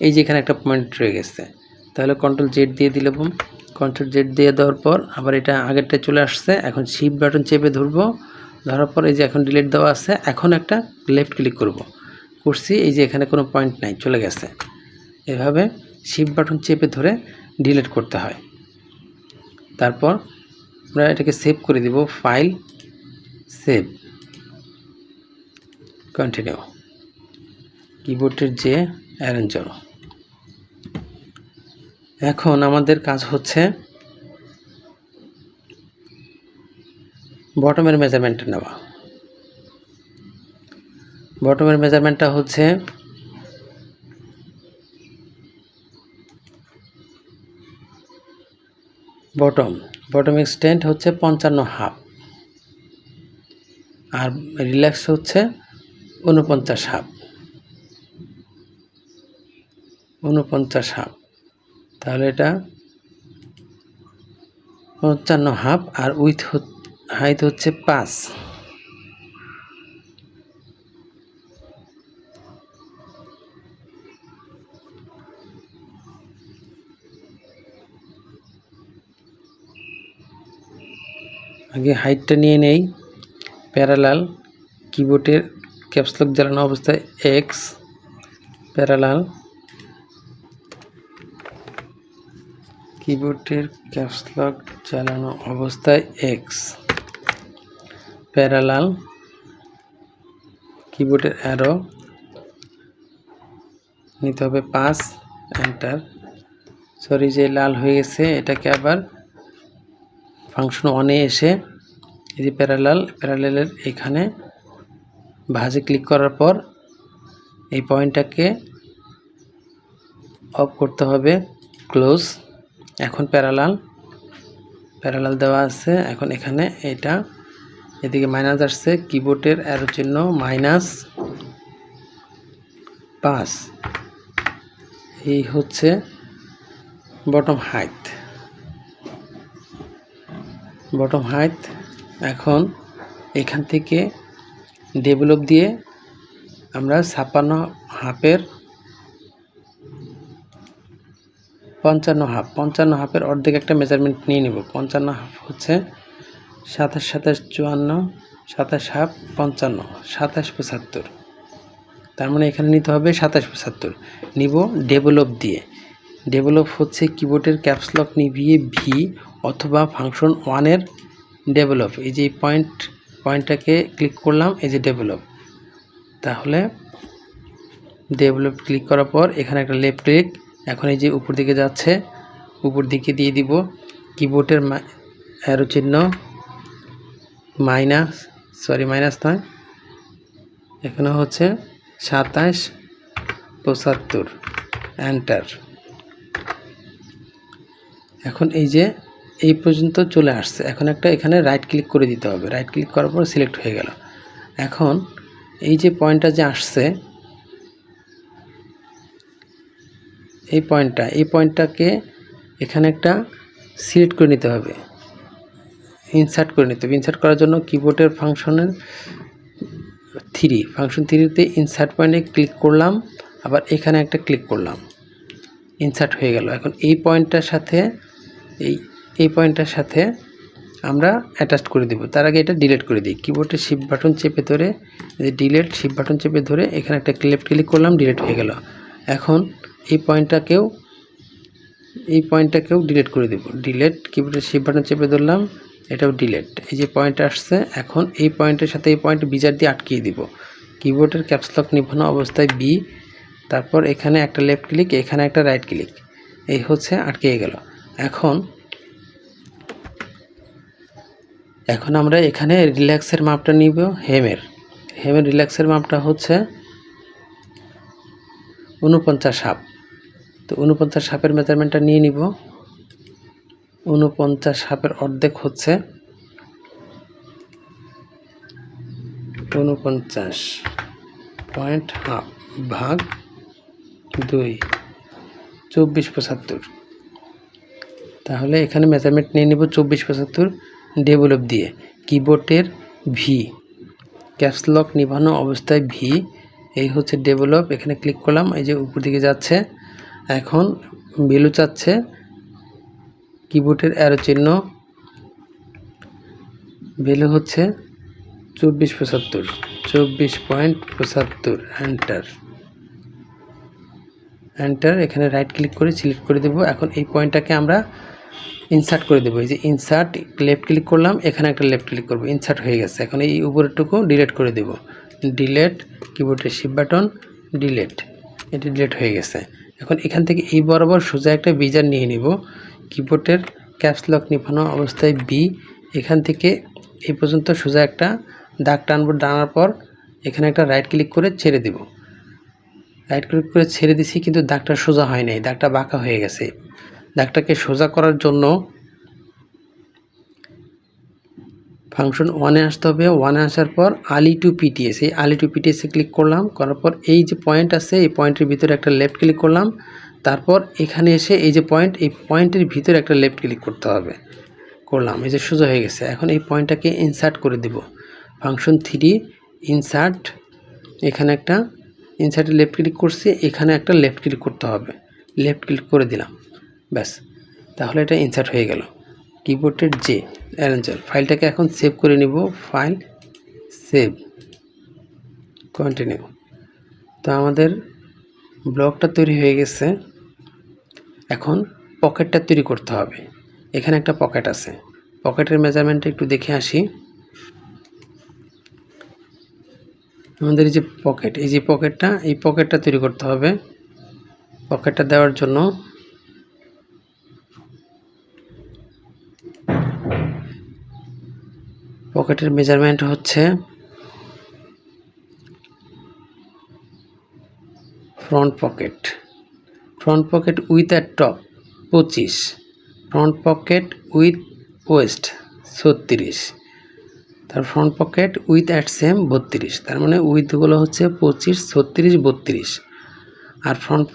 [SPEAKER 1] এই যে এখানে একটা পয়েন্ট রয়ে গেছে। তাহলে কন্ট্রোল জেড দিয়ে দিলাম। কন্ট্রোল জেড দিয়ে দেওয়ার পর আবার এটা আগেরটা চলে আসছে। এখন শিফট বাটন চেপে ধরবো, ধরার পর এই যে এখন ডিলিট দেওয়া আছে, এখন একটা লেফট ক্লিক করছি, এই যে এখানে কোনো পয়েন্ট নাই, চলে গেছে। এভাবে শিফট বাটন চেপে ধরে ডিলিট করতে হয়। তারপর আমরা এটাকে সেভ করে দিব। ফাইল, সেভ, কন্টিনিউ, কিবোর্ডের যে অ্যারেঞ্জার। এখন আমাদের কাজ হচ্ছে বটমের মেজারমেন্টটা নেওয়া। বটমের মেজারমেন্টটা হচ্ছে বটম এক্সটেন্ট হচ্ছে 55.5 আর রিল্যাক্স হচ্ছে 49.5। তাহলে এটা 55.5 আর হাইট হচ্ছে 5। আগে হাইটটা নিয়ে নেই। প্যারালাল, কিবোর্ডের ক্যাপস লক জ্বালানো অবস্থায় এক্স, প্যারালাল, কিবোর্ডের ক্যাপস লক চালানো অবস্থায় এক্স, প্যারালাল, কিবোর্ডের অ্যারো নিতে হবে 5, এন্টার। সরি, যে লাল হয়ে গেছে এটাকে আবার ফাংশন 1-এ এসে এই যে প্যারালালের এখানে ভাঁজে ক্লিক করার পর এই পয়েন্টটাকে অফ করতে হবে, ক্লোজ। এখন প্যারালাল দেওয়া আছে, এখন এখানে এটা এদিকে মাইনাস আসছে, কিবোর্ডের অ্যারো চিহ্ন -5, এই হচ্ছে বটম হাইট। এখন এখান থেকে ডেভেলপ দিয়ে আমরা 56 হাফ 55 হাফের অর্ধেক একটা মেজারমেন্ট নিয়ে নিব। 55 হাফ হচ্ছে 27 27 54, 27 হাফ 55, 27 75। তার মানে এখানে নিতে হবে 27 75 নিব ডেভেলপ দিয়ে। ডেভেলপ হচ্ছে কিবোর্ডের ক্যাপস লক নিভিয়ে ভি অথবা ফাংশন 1-এর ডেভেলপ। এই যে পয়েন্টটাকে ক্লিক করলাম, এই যে ডেভেলপ। তাহলে ডেভেলপ ক্লিক করার পর এখানে একটা লেফট ক্লিক, এখন এই যে উপর দিকে যাচ্ছে, উপর দিকে দিয়ে দিব কিবোর্ডের অ্যারো চিহ্ন মাইনাস নয়, এখানে হচ্ছে 27 75, এন্টার। এখন এই যে এই পর্যন্ত চলে আসছে। এখন একটা এখানে রাইট ক্লিক করে দিতে হবে। রাইট ক্লিক করার পর সিলেক্ট হয়ে গেল। এখন এই যে পয়েন্টটা যে আসছে, এই পয়েন্টটাকে এখানে একটা সিলেক্ট করে নিতে হবে, ইনসার্ট করে নিতে হবে। ইনসার্ট করার জন্য কিবোর্ডের ফাংশন 3তে ইনসার্ট পয়েন্টে ক্লিক করলাম, আবার এখানে একটা ক্লিক করলাম, ইনসার্ট হয়ে গেল। এখন এই পয়েন্টটার সাথে আমরা অ্যাটাচ করে দেব। তার আগে এটা ডিলিট করে দিই। কিবোর্ডের শিফট বাটন চেপে ধরে শিফট বাটন চেপে ধরে এখানে একটা লেফট ক্লিক করলাম, ডিলিট হয়ে গেল। এখন এই পয়েন্টটাকেও ডিলিট করে দেব। ডিলিট, কিবোর্ডের শিফট বাটন চেপে ধরলাম, এটাও ডিলিট। এই যে পয়েন্ট আসছে, এখন এই পয়েন্টের সাথে এই পয়েন্ট বিজার দিয়ে আটকিয়ে দিব। কিবোর্ডের ক্যাপস লক নিভানো অবস্থায় বি, তারপর এখানে একটা লেফট ক্লিক, এখানে একটা রাইট ক্লিক, এই হচ্ছে আটকে গেল। এখন আমরা এখানে রিল্যাক্সের মাপটা নিব। হেমের রিল্যাক্সের মাপটা হচ্ছে 49 হাফ। তো 49 হাফের মেজারমেন্টটা নিয়ে নিব। 49 হাফের অর্ধেক হচ্ছে 49.5 ভাগ 2, 24 75। তাহলে এখানে মেজারমেন্ট নিয়ে নিব 24 75 ডেভেলপ দিয়ে। কিবোর্ডের ভি, ক্যাপস লক নিভানো অবস্থায় ভি, এই হচ্ছে ডেভেলপ। এখানে ক্লিক করলাম, এই যে উপর দিকে যাচ্ছে। এখন ভ্যালু চাচ্ছে, কিবোর্ডের অ্যারো চিহ্ন, ভ্যালু হচ্ছে 24.75, এন্টার। এখানে রাইট ক্লিক করে সিলেক্ট করে দেব। এখন এই পয়েন্টটাকে আমরা ইনসার্ট করে দেবো। এই যে ইনসার্ট, লেফট ক্লিক করলাম, এখানে একটা লেফট ক্লিক করব, ইনসার্ট হয়ে গেছে। এখন এই উপরেরটুকু ডিলিট করে দেব। ডিলিট, কিবোর্ডের শিফট বাটন, ডিলিট, এটি ডিলিট হয়ে গেছে। এখন এখান থেকে এই বরাবর সোজা একটা বিজার নিয়ে নিব। কিবোর্ডের ক্যাপস লক নিভানো অবস্থায় বি, এখান থেকে এই পর্যন্ত সোজা একটা দাগ টানবো। টানার পর এখানে একটা রাইট ক্লিক করে ছেড়ে দেব। রাইট ক্লিক করে ছেড়ে দিছি, কিন্তু দাগটা সোজা হয় নাই, দাগটা বাঁকা হয়ে গেছে। দাগটাকে সোজা করার জন্য ফাংশন 1-এ আসতে হবে। 1-এ আসার পর আলি টু পিটিএস, এই আলি টু পিটিএসে ক্লিক করলাম। করার পর এই যে পয়েন্ট আছে, এই পয়েন্টের ভিতরে একটা লেফট ক্লিক করলাম। তারপর এখানে এসে এই যে পয়েন্ট, এই পয়েন্টের ভিতরে একটা লেফট ক্লিক করতে হবে, করলাম। এই যে সোজা হয়ে গেছে। এখন এই পয়েন্টটাকে ইনসার্ট করে দেব। ফাংশন 3 ইনসার্ট, এখানে একটা ইনসার্টে লেফট ক্লিক করছি, এখানে একটা লেফট ক্লিক করতে হবে, লেফট ক্লিক করে দিলাম, ব্যাস। তাহলে এটা ইনসার্ট হয়ে গেল। কিবোর্ডের জে, অ্যারেঞ্জার, ফাইলটাকে এখন সেভ করে নিব। File, save, continue. তো আমাদের ব্লকটা তৈরি হয়ে গেছে। এখন পকেটটা তৈরি করতে হবে। এখানে একটা পকেট আছে, পকেটের মেজারমেন্টটা একটু দেখে আসি। আমাদের এই যে পকেট, এই যে পকেটটা তৈরি করতে হবে। পকেটটা দেওয়ার জন্য পকেটের মেজারমেন্ট হচ্ছে front pocket width at top 25, front pocket width waist 36, তার front pocket width at same 32, তার মানে উইথগুলো হচ্ছে 25, 36, 32, আর front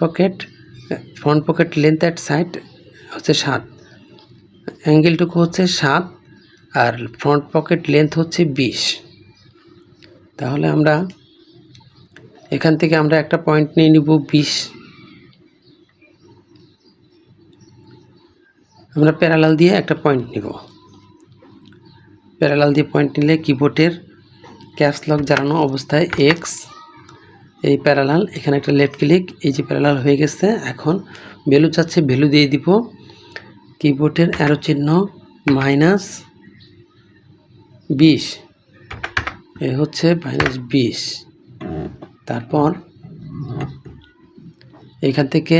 [SPEAKER 1] pocket length at side হচ্ছে 7, অ্যাঙ্গেলটুকু হচ্ছে 7, আর ফ্রন্ট পকেট লেন্থ হচ্ছে 20। তাহলে আমরা এখান থেকে আমরা একটা পয়েন্ট নিয়ে নিব 20। আমরা প্যারালাল দিয়ে একটা পয়েন্ট নিব। প্যারালাল দিয়ে পয়েন্ট নিলে কিবোর্ডের ক্যাপস লক জ্বালানো অবস্থায় এক্স, এই প্যারালাল, এখানে একটা লেফট ক্লিক, এই যে প্যারালাল হয়ে গেছে। এখন ভ্যালু চাচ্ছে, ভ্যালু দিয়ে দিব কিবোর্ডের অ্যারো চিহ্ন -20, এই হচ্ছে -20। তারপর এখান থেকে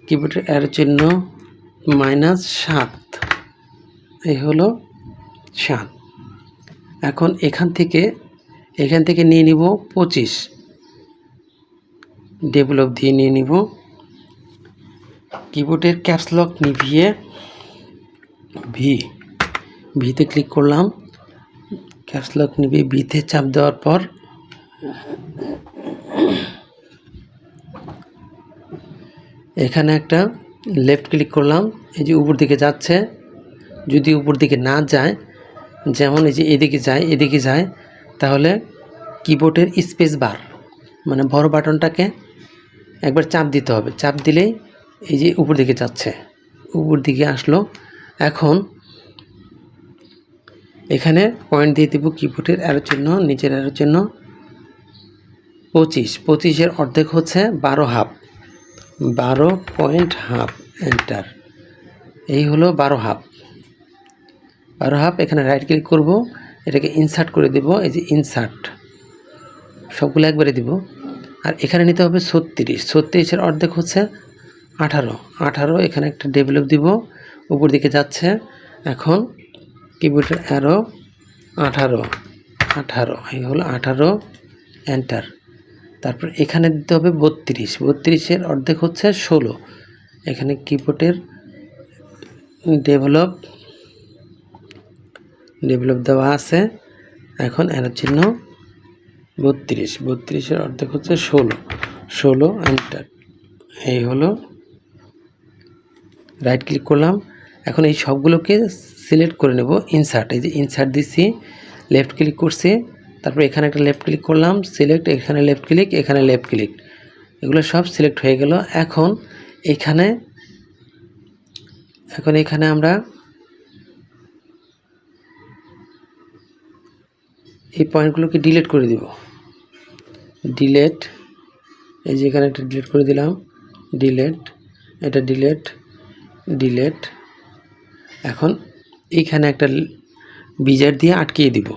[SPEAKER 1] কিবোর্ডের অ্যারো চিহ্ন -7, এই হলো 7। এখন এখান থেকে নিয়ে নিব 25, ডেভেলপ দিয়ে নিয়ে নিব। কিবোর্ডের ক্যাপস লক নিভিয়ে ভিতে ক্লিক করলাম। ক্যাপস লক নিভিয়ে ভিতে চাপ দেওয়ার পর এখানে একটা লেফট ক্লিক করলাম। এই যে উপর দিকে যাচ্ছে, যদি উপর দিকে না যায়, যেমন এই যে এদিকে যায়, তাহলে কিবোর্ডের স্পেস বার মানে বড় বাটনটাকে একবার চাপ দিতে হবে। চাপ দিলেই এই যে উপর দিকে যাচ্ছে, উপর দিকে আসলো। এখন এখানে পয়েন্ট দিয়ে দেব কিবোর্ডের অ্যারো চিহ্ন, নিচের অ্যারো চিহ্ন 25, 25-এর অর্ধেক হচ্ছে 12.5, 12.5, এন্টার। এই হলো 12.5। এখানে রাইট ক্লিক করব, এটাকে ইনসার্ট করে দেব। এই যে ইনসার্ট, সবগুলো একবারে দিব। আর এখানে নিতে হবে 36, 36-এর অর্ধেক হচ্ছে 18, এখানে একটা ডেভেলপ দিব, উপর দিকে যাচ্ছে। এখন কিবোর্ডের অ্যারো 18, এই হলো 18, এন্টার। তারপর এখানে দিতে হবে 32, 32-এর অর্ধেক হচ্ছে 16, এখানে কিবোর্ডের ডেভেলপ দেওয়া আছে। এখন অ্যারো চিহ্ন 32, 32-এর অর্ধেক হচ্ছে 16, এন্টার। এই হলো, রাইট ক্লিক করলাম। এখন এই সবগুলোকে সিলেক্ট করে নেব, ইনসার্ট, এই যে ইনসার্ট দিচ্ছি, লেফট ক্লিক করছি, তারপর এখানে একটা লেফট ক্লিক করলাম, সিলেক্ট, এখানে লেফট ক্লিক, এখানে লেফট ক্লিক, এগুলো সব সিলেক্ট হয়ে গেল। এখন এখানে আমরা এই পয়েন্টগুলোকে ডিলিট করে দিব। ডিলেট, এই যে এখানে একটা ডিলিট করে দিলাম, ডিলেট, এটা ডিলেট। এখন এইখানে একটা বিজার দিয়ে আটকিয়ে দিব।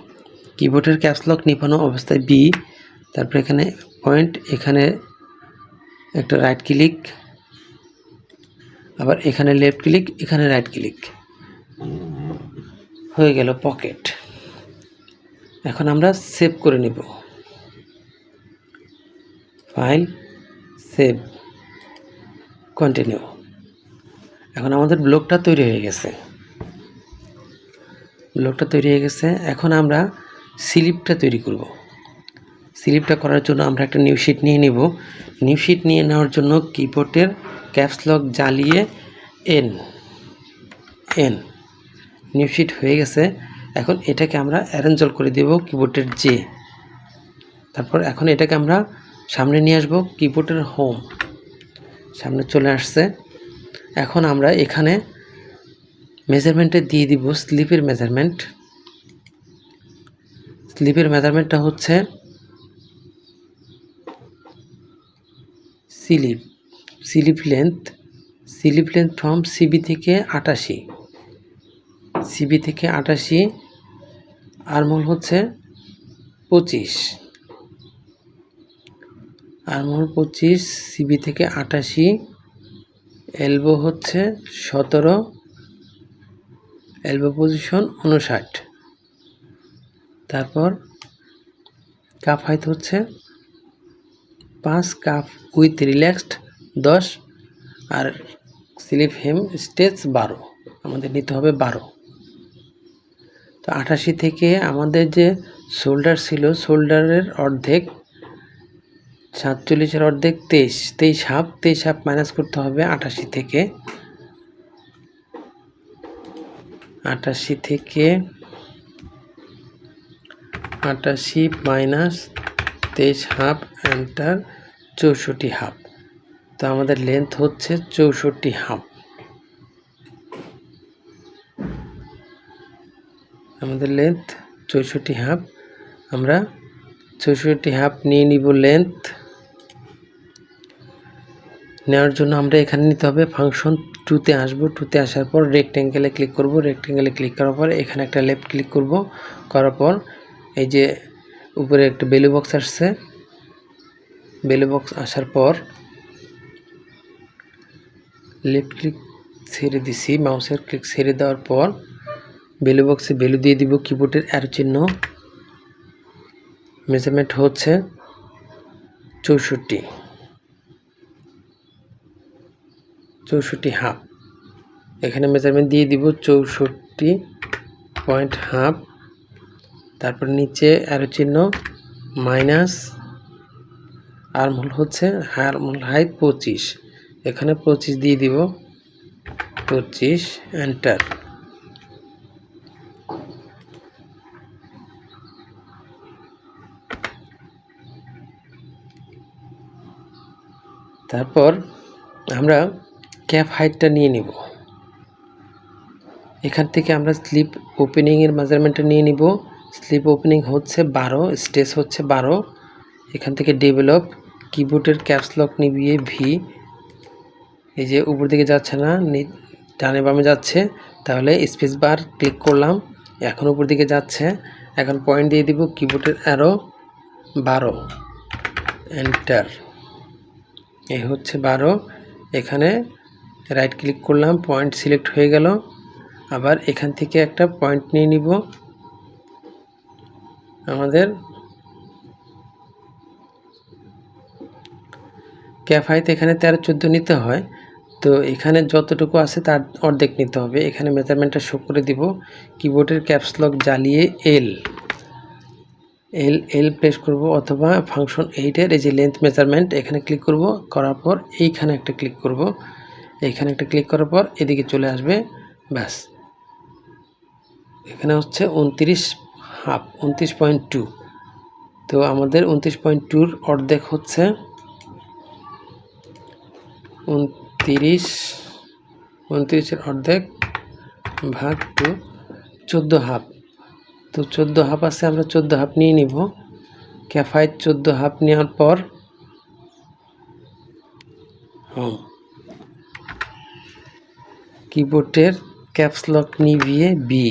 [SPEAKER 1] কিবোর্ডের ক্যাপস লক নিভানো অবস্থায় বি, তারপর এখানে পয়েন্ট, এখানে একটা রাইট ক্লিক, আবার এখানে লেফট ক্লিক, এখানে রাইট ক্লিক, হয়ে গেল পকেট। এখন আমরা সেভ করে নেব, ফাইল, সেভ, কন্টিনিউ। এখন আমাদের ব্লকটা তৈরি হয়ে গেছে। এখন আমরা স্লিপটা তৈরি করব। স্লিপটা করার জন্য আমরা একটা নিউ শিট নিয়ে নেব। নিউ শিট নিয়ে নেওয়ার জন্য কিবোর্ডের ক্যাপস লক জ্বালিয়ে এন, নিউ শিট হয়ে গেছে। এখন এটাকে আমরা অ্যারেঞ্জল করে দেব কিবোর্ডের জে। তারপর এখন এটাকে আমরা সামনে নিয়ে আসব, কিবোর্ডের হোম, সামনে চলে আসছে। এখন আমরা এখানে মেজারমেন্টে দিয়ে দিব স্লিপের মেজারমেন্ট। স্লিপের মেজারমেন্টটা হচ্ছে স্লিপ লেন্থ ফ্রম সিবি থেকে 88, আর্মহোল হচ্ছে 25, সিবি থেকে 88, এলবো হচ্ছে 17, এলবো পজিশন 59। তারপর কাফ হাইট হচ্ছে 5, কাফ উইথ রিল্যাক্সড 10, আর স্লিপ হেম স্টেজ 12, আমাদের নিতে হবে 12। তো 88 থেকে আমাদের যে শোল্ডার ছিল, শোল্ডারের অর্ধেক 47-এর অর্ধেক 23 হাফ মাইনাস করতে হবে 88 থেকে। 88 মাইনাস 23 হাফ এন্টার 64 হাফ। তো আমাদের লেন্থ হচ্ছে 64 হাফ। আমাদের লেন্থ 64 হাফ। আমরা 64 হাফ নিয়ে নিব লেন্থ। নেওয়ার জন্য আমরা এখানে নিতে হবে ফাংশন 2-তে আসবো। 2-তে আসার পর রেক্ট্যাঙ্গেলে ক্লিক করব। রেক্ট্যাঙ্গেলে ক্লিক করার পর এখানে একটা লেফট ক্লিক করব। করার পর এই যে উপরে একটা ভ্যালু বক্স আসছে, ভ্যালু বক্স আসার পর লেফট ক্লিক ছেড়ে দিছি, মাউসের ক্লিক ছেড়ে দেওয়ার পর ভ্যালু বক্সে ভ্যালু দিয়ে দিব কিবোর্ডের অ্যারো চিহ্ন। মেজারমেন্ট হচ্ছে 64 হাফ। এখানে মেজারমেন্ট দিয়ে দিব 64.5। তারপর নিচে অ্যারো চিহ্ন মাইনাস, আর্মহোল হচ্ছে আর্মহোল হাইট 25, এখানে 25 দিয়ে দিব, 25 এন্টার। তারপর আমরা ক্যাপ হাইটটা নিয়ে নিব। এখান থেকে আমরা স্লিপ ওপেনিংয়ের মেজারমেন্টটা নিয়ে নিব। স্লিপ ওপেনিং হচ্ছে 12, স্টেজ হচ্ছে 12। এখান থেকে ডেভেলপ, কিবোর্ডের ক্যাপস লক নিবিয়ে ভি, এই যে উপর দিকে যাচ্ছে না, ডানে বামে যাচ্ছে, তাহলে স্পেস বার ক্লিক করলাম, এখন উপর দিকে যাচ্ছে। এখন পয়েন্ট দিয়ে দিব কিবোর্ডের অ্যারো 12 এন্টার। এই হচ্ছে 12। এখানে রাইট ক্লিক করলাম, পয়েন্ট সিলেক্ট হয়ে গেল। আবার এখান থেকে একটা পয়েন্ট নিয়ে নিব। আমাদের ক্যাপ হাইট এখানে 13-14 নিতে হয়, তো এখানে যতটুকু আছে তার অর্ধেক নিতে হবে। এখানে মেজারমেন্টটা শো করে দিব। কিবোর্ডের ক্যাপস লক জ্বালিয়ে এল প্রেস করব, অথবা ফাংশন 8-এর এই যে লেন্থ মেজারমেন্ট এখানে ক্লিক করব। করার পর এইখানে একটা ক্লিক করব। এইখানে একটা ক্লিক করার পর এদিকে চলে আসবে, ব্যাস। এখানে হচ্ছে 29 হাফ, 29.2। তো আমাদের 29.2-র অর্ধেক হচ্ছে 29-এর অর্ধেক ভাগ 2, 14 হাফ। তো 14 হাফ আছে, আমরা 14 হাফ নিয়ে নিব। ক্যাপ হাইট 14 হাফ নেওয়ার পর কিবোর্ডের ক্যাপস লক নিভিয়ে বি,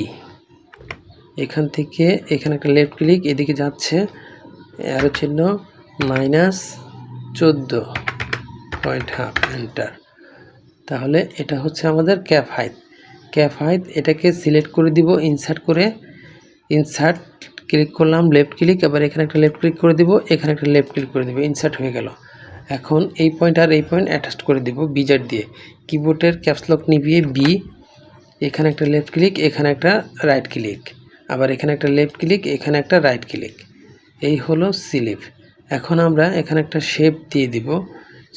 [SPEAKER 1] এখান থেকে এখানে একটা লেফট ক্লিক, এদিকে যাচ্ছে অ্যারো চিহ্ন মাইনাস 14.5 এন্টার। তাহলে এটা হচ্ছে আমাদের ক্যাপ হাইট। ক্যাপ হাইট এটাকে সিলেক্ট করে দিব, ইনসার্ট করে, ইনসার্ট ক্লিক করলাম, লেফট ক্লিক, আবার এখানে একটা লেফট ক্লিক করে দিব, এখানে একটা লেফট ক্লিক করে দিব, ইনসার্ট হয়ে গেল। এখন এই পয়েন্ট আর এই পয়েন্ট অ্যাটাচ করে দিব বিজার দিয়ে। কিবোর্ডের ক্যাপস লক নিভিয়ে বি, এখানে একটা লেফট ক্লিক, এখানে একটা রাইট ক্লিক, আবার এখানে একটা লেফট ক্লিক, এখানে একটা রাইট ক্লিক। এই হলো স্লিপ। এখন আমরা এখানে একটা শেপ দিয়ে দিব।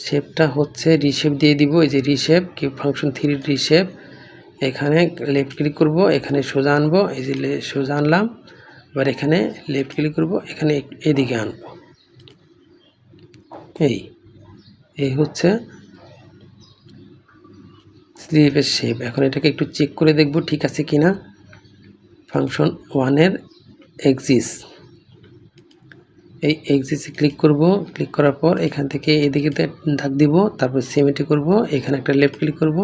[SPEAKER 1] শেপটা হচ্ছে রিশেপ দিয়ে দিব। এই যে রিশেপ, কি ফাংশন 3 রিশেপ, এখানে লেফট ক্লিক করব, এখানে সোজা আনবো, এই যে সোজা আনলাম, আবার এখানে লেফট ক্লিক করব, এখানে এদিকে আনব। এই হচ্ছে স্লিপের শেপ। এখন এটাকে একটু চেক করে দেখব ঠিক আছে কিনা। ফাংশন 1-এর এক্সিস, এই এক্সিসে ক্লিক করব। ক্লিক করার পর এখান থেকে এদিকে দাগ দিব, তারপর সিমেট্রি করব, এখানে একটা লেফট ক্লিক করব,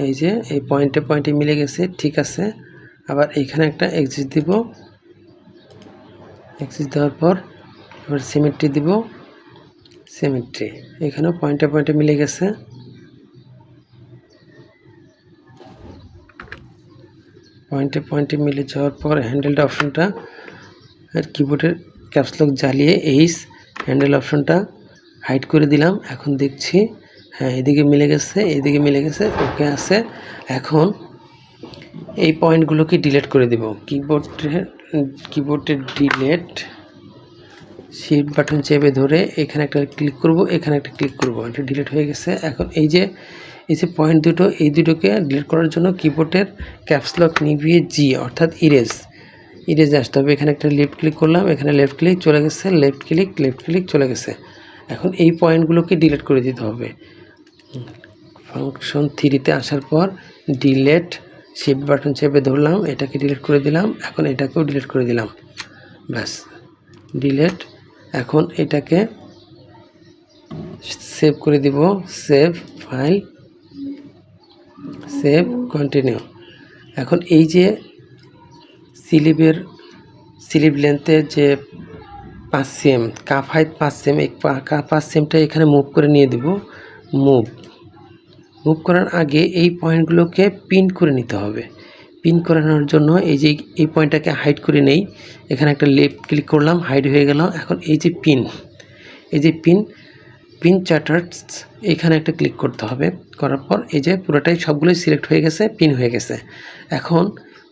[SPEAKER 1] এই যে এই পয়েন্টে মিলে গেছে, ঠিক আছে। আবার এখানে একটা এক্সিস দিব, এক্সিস দেওয়ার পর এবার সিমেট্রি দিব, সিমেট্রি, এখানেও পয়েন্টে মিলে গেছে। পয়েন্টে মিলে যাওয়ার পর হ্যান্ডেলটা অপশনটা আর কিবোর্ডের ক্যাপস লক জ্বালিয়ে এইচ হ্যান্ডেল অপশনটা হাইড করে দিলাম। এখন দেখছি হ্যাঁ এদিকে মিলে গেছে, এদিকে মিলে গেছে, ওকে আছে। এখন এই পয়েন্টগুলোকে ডিলিট করে দেব। কিবোর্ডে ডিলিট, শিফট বাটন চেপে ধরে এখানে একটা ক্লিক করব, এখানে একটা ক্লিক করব, এটা ডিলিট হয়ে গেছে। এখন এই যে পয়েন্ট দুটো, এই দুটোকে ডিলিট করার জন্য কিবোর্ডের ক্যাপস লক নিভিয়ে জি অর্থাৎ ইরেজে আসতে হবে। এখানে একটা লেফট ক্লিক করলাম, এখানে লেফট ক্লিক চলে গেছে, লেফট ক্লিক চলে গেছে। এখন এই পয়েন্টগুলোকে ডিলিট করে দিতে হবে। ফাংশন 3তে আসার পর ডিলিট, শিফট বাটন চেপে ধরলাম, এটাকে ডিলিট করে দিলাম। এখন এটাকেও ডিলিট করে দিলাম, ব্যাস ডিলিট। এখন এটাকে সেভ করে দিব, সেভ ফাইল, সেভ, কন্টিনিউ। এখন এই যে স্লিপ লেন্থের যে 5 cm, কাপ হাইট 5 cm, এই 5 cmটা এখানে মুভ করে নিয়ে দেব। মুভ করার আগে এই পয়েন্টগুলোকে পিন করে নিতে হবে। পিন করানোর জন্য এই পয়েন্টটাকে হাইড করে নেই। এখানে একটা লেফট ক্লিক করলাম, হাইড হয়ে গেল। এখন এই যে পিন চার্টার্স, এখানে একটা ক্লিক করতে হবে। করার পর এই যে পুরোটাই সবগুলোই সিলেক্ট হয়ে গেছে, পিন হয়ে গেছে। এখন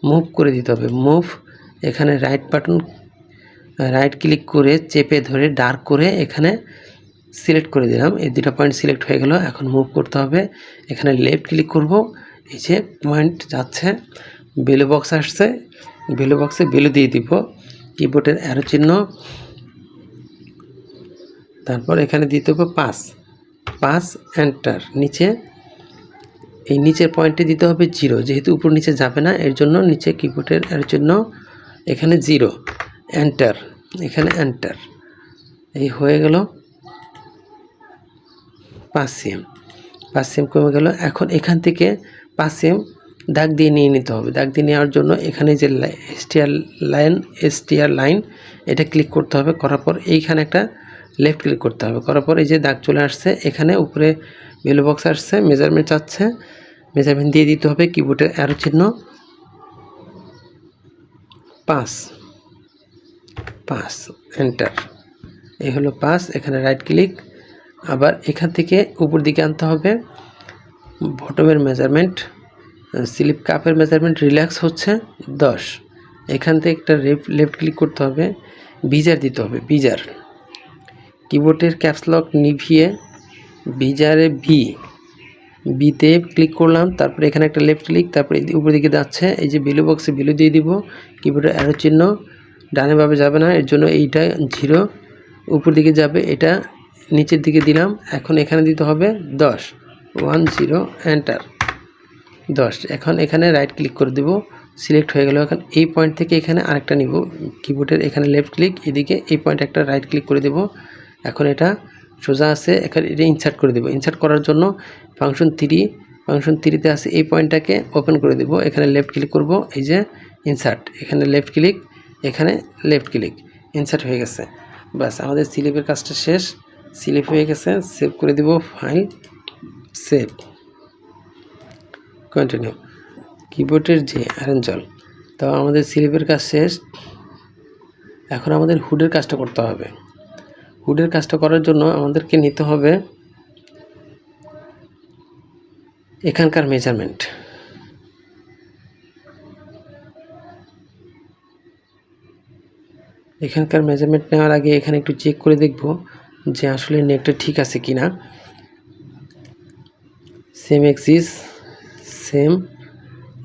[SPEAKER 1] মুভ করে দিতে হবে। মুভ, এখানে রাইট ক্লিক করে চেপে ধরে ডার্ক করে এখানে সিলেক্ট করে দিলাম। এই দুটো পয়েন্ট সিলেক্ট হয়ে গেল। এখন মুভ করতে হবে। এখানে লেফট ক্লিক করব, এই যে পয়েন্ট যাচ্ছে, বেলো বক্স আসছে, বেলো বক্সে বেলো দিয়ে দিব, কিবোর্ডের অ্যারো চিহ্ন, তারপর এখানে দিতে হবে 5 এন্টার। এই নিচের পয়েন্টে দিতে হবে 0, যেহেতু উপর নিচে যাবে না এর জন্য নিচে কিবোর্ডের অ্যারো চিহ্ন, এখানে 0, এন্টার, এখানে এন্টার। এই হয়ে গেল 5 cm কমে গেল। এখন এখান থেকে 5 cm দাগ দিয়ে নিয়ে নিতে হবে। দাগ দিয়ে নেওয়ার জন্য এখানে যে এসটিআর লাইন, এটা ক্লিক করতে হবে। করার পর এইখানে একটা লেফট ক্লিক করতে হবে। করার পর এই যে দাগ চলে আসছে, এখানে উপরে ভ্যালু বক্স আসছে, মেজারমেন্ট চাচ্ছে, মেজারমেন্ট দিয়ে দিতে হবে। কিবোর্ডের অ্যারো চিহ্ন 5 এন্টার। এই হলো 5। এখানে রাইট ক্লিক, আবার এখান থেকে উপর দিকে আনতে হবে। বটমের মেজারমেন্ট, স্লিপ কাপের মেজারমেন্ট রিল্যাক্স হচ্ছে 10। এখান থেকে একটা লেফট ক্লিক করতে হবে, বিজার দিতে হবে, বিজার। কিবোর্ডের ক্যাপস লক নিভিয়ে বিজারে বিতে ক্লিক করলাম, তারপরে এখানে একটা লেফট ক্লিক, তারপরে উপর দিকে যাচ্ছে, এই যে ভ্যালু বক্সে ভ্যালু দিয়ে দিব। কিবোর্ডের অ্যারো চিহ্ন ডানে ভাবে যাবে না, এর জন্য এইটা 0, উপর দিকে যাবে, এটা নিচের দিকে দিলাম। এখন এখানে দিতে হবে 10, 10 এন্টার, 10। এখন এখানে রাইট ক্লিক করে দেব, সিলেক্ট হয়ে গেল। এখন এই পয়েন্ট থেকে এখানে আরেকটা নিব, কিবোর্ডের এখানে লেফট ক্লিক, এদিকে এই পয়েন্ট একটা রাইট ক্লিক করে দেব। এখন এটা সোজা আছে, এখানে এটা ইনসার্ট করে দেব। ইনসার্ট করার জন্য ফাংশন 3তে আছে, এই পয়েন্টটাকে ওপেন করে দেব। এখানে লেফট ক্লিক করব, এই যে ইনসার্ট, এখানে লেফট ক্লিক, এখানে লেফট ক্লিক, ইনসার্ট হয়ে গেছে। বাস আমাদের স্লিপের কাজটা শেষ, স্লিপ হয়ে গেছে। সেভ করে দেব, ফাইল, সেভ, কন্টিনিউ। কিবোর্ডের যে অ্যারেঞ্জল, তো আমাদের স্লিপের কাজ শেষ। এখন আমাদের হুডের কাজটা করতে হবে। হুডের কাজটা করার জন্য আমাদেরকে নিতে হবে এখানকার মেজারমেন্ট। এখানকার মেজারমেন্ট নেওয়ার আগে এখানে একটু চেক করে দেখব যে আসলে নেকটা ঠিক আছে কিনা। সেম এক্সিস, সেম,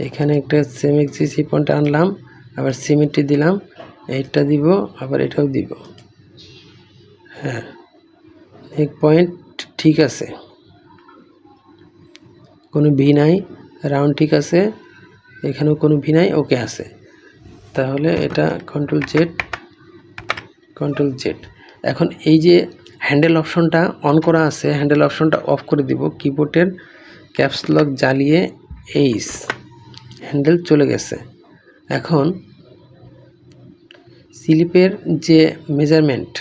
[SPEAKER 1] এখানে একটা সেম এক্সিস এই পয়েন্টটা আনলাম, আবার সিমেট্রি দিলাম, এইটা দিব, আবার এটাও দিব। হ্যাঁ, এক পয়েন্ট ঠিক আছে, কোনো ভি নাই, রাউন্ড ঠিক আছে, এখানেও কোনো ভি নাই, ওকে আছে। তাহলে এটা কন্ট্রোল জেড। এখন এই যে হ্যান্ডেল অপশনটা অন করা আছে, হ্যান্ডেল অপশনটা অফ করে দিব। কিবোর্ডের ক্যাপস লক জ্বালিয়ে এইস, হ্যান্ডেল চলে গেছে। এখন স্লিপের যে মেজারমেন্ট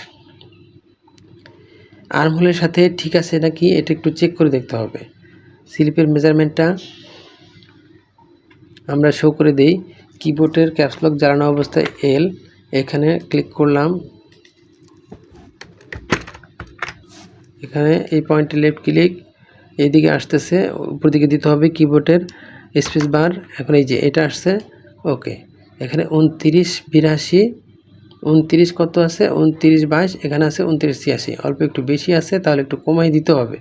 [SPEAKER 1] আর্মহোলের সাথে ঠিক আছে নাকি এটা একটু চেক করে দেখতে হবে। স্লিপের মেজারমেন্টটা আমরা শো করে দেই। কিবোর্ডের ক্যাপস লক জ্বালানো অবস্থায় এল, এখানে ক্লিক করলাম, এখানে এই পয়েন্টে লেফট ক্লিক, এইদিকে আসতেছে, উপর দিকে দিতে হবে। কিবোর্ডের স্পেস বার। এখন এই যে এটা আসছে, ওকে। এখানে 29 82 29 কত আছে, 29 22, এখানে আছে 29 86, অল্প একটু বেশি আছে, তাহলে একটু কমাই দিতে হবে।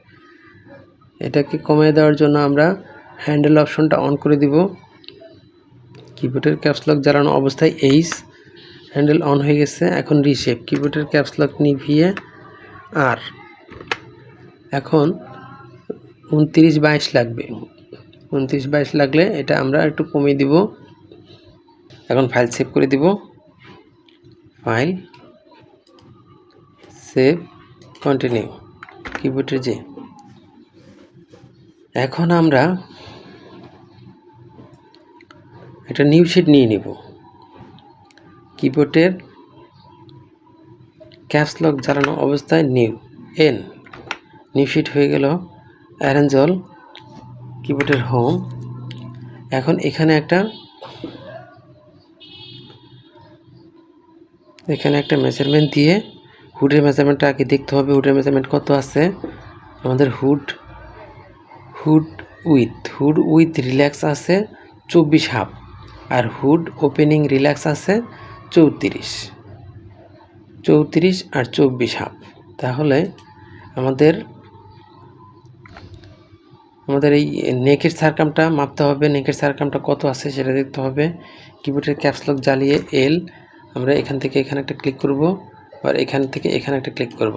[SPEAKER 1] এটাকে কমাই দেওয়ার জন্য আমরা হ্যান্ডেল অপশনটা অন করে দিব। কিবোর্ডের ক্যাপসলক জ্বালানো অবস্থায় এইচ, হ্যান্ডেল অন হয়ে গেছে। এখন রিশেপ, কিবোর্ডের ক্যাপসলক নিভিয়ে আর এখন 29 22 লাগবে। 29 22 লাগলে এটা আমরা একটু কমিয়ে দিব। এখন ফাইল সেভ করে দিব, ফাইল সেভ, কন্টিনিউ, কিবোর্ডের যে। এখন আমরা একটা নিউ শিট নিয়ে নিব। কিবোর্ডের ক্যাপসলক জ্বালানো অবস্থায় নিউ শিট হয়ে গেল। অ্যারেঞ্জ অল, কিবোর্ডের হোম। এখন এখানে একটা মেজারমেন্ট দিয়ে হুডের মেজারমেন্টটা আগে দেখতে হবে। হুডের মেজারমেন্ট কত আছে আমাদের? হুড উইথ রিল্যাক্স আছে 24 হাফ, আর হুড ওপেনিং রিল্যাক্স আছে 34 আর 24 হাফ। তাহলে আমাদের এই নেকের সারকামটা মাপতে হবে। নেকের সারকামটা কত আছে সেটা দেখতে হবে। কিবোর্ডের ক্যাপসলক জ্বালিয়ে এল, আমরা এখান থেকে এখানে একটা ক্লিক করব, আর এখান থেকে এখানে একটা ক্লিক করব।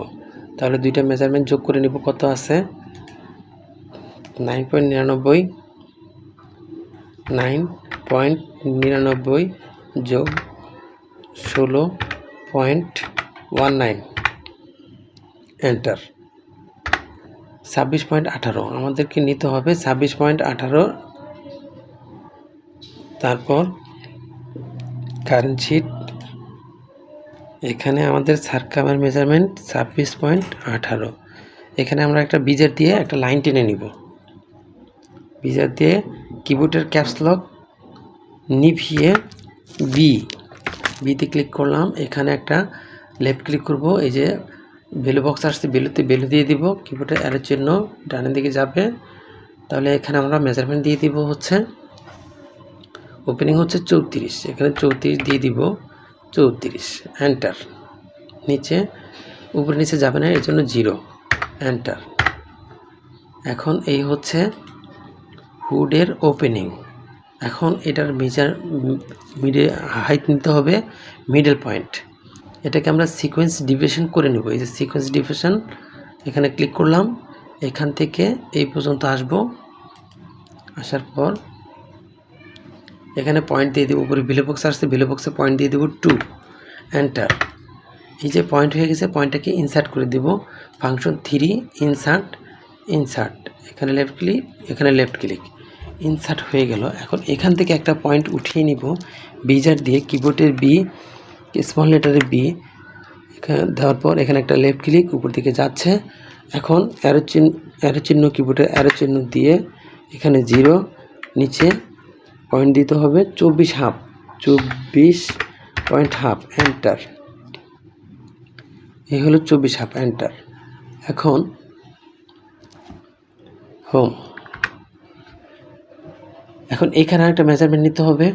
[SPEAKER 1] তাহলে দুইটা মেজারমেন্ট যোগ করে নিব। কত আছে? 9.99 যোগ 16.19, এন্টার। 26.18 আমাদেরকে নিতে হবে। 26.18, তারপর কারেন্ট শিট। এখানে আমাদের সারকামের মেজারমেন্ট 26.18। এখানে আমরা একটা বিজার দিয়ে একটা লাইন টেনে নিব। বিজার দিয়ে কিবোর্ডের ক্যাপসলক নিভিয়ে বিতে ক্লিক করলাম। এখানে একটা লেফট ক্লিক করব। এই যে ভ্যালু বক্স আসছে, ভ্যালু দিয়ে দিব। কিবোর্ডের অ্যারো চিহ্ন ডানের দিকে যাবে। তাহলে এখানে আমরা মেজারমেন্ট দিয়ে দিব হচ্ছে, ওপেনিং হচ্ছে 34, এখানে 34 দিয়ে দিব, 34, এন্টার। নিচে উপরে নিচে যাবে না, এর জন্য 0, এন্টার। এখন এই হচ্ছে হুডের ওপেনিং। এখন এটার হাইট নিতে হবে মিডল পয়েন্ট। এটাকে আমরা সিকোয়েন্স ডিভিশন করে নেব। এই যে সিকোয়েন্স ডিভিশন, এখানে ক্লিক করলাম। এখান থেকে এই পর্যন্ত আসব। আসার পর এখানে পয়েন্ট দিয়ে দেবো। উপরে ভ্যালু বক্স আসছে, ভ্যালু বক্সে পয়েন্ট দিয়ে দেবো 2, এন্টার। এই যে পয়েন্ট হয়ে গেছে, পয়েন্টটাকে ইনসার্ট করে দেব। ফাংশন 3 ইনসার্ট, এখানে লেফট ক্লিক, এখানে লেফট ক্লিক, ইনসার্ট হয়ে গেল। এখন এখান থেকে একটা পয়েন্ট উঠিয়ে নিব বিজার দিয়ে। কিবোর্ডের বি, স্মল লেটারের বি, এখানে দেওয়ার পর এখানে একটা লেফট ক্লিক, উপর দিকে যাচ্ছে। এখন অ্যারো চিহ্ন, কিবোর্ডের অ্যারো চিহ্ন দিয়ে এখানে 0, নিচে পয়েন্ট দিতে হবে 24 হাফ, 24.5, এন্টার। এই হলো 24 হাফ, এন্টার। এখন হোম। এখন এখানে একটা মেজারমেন্ট নিতে হবে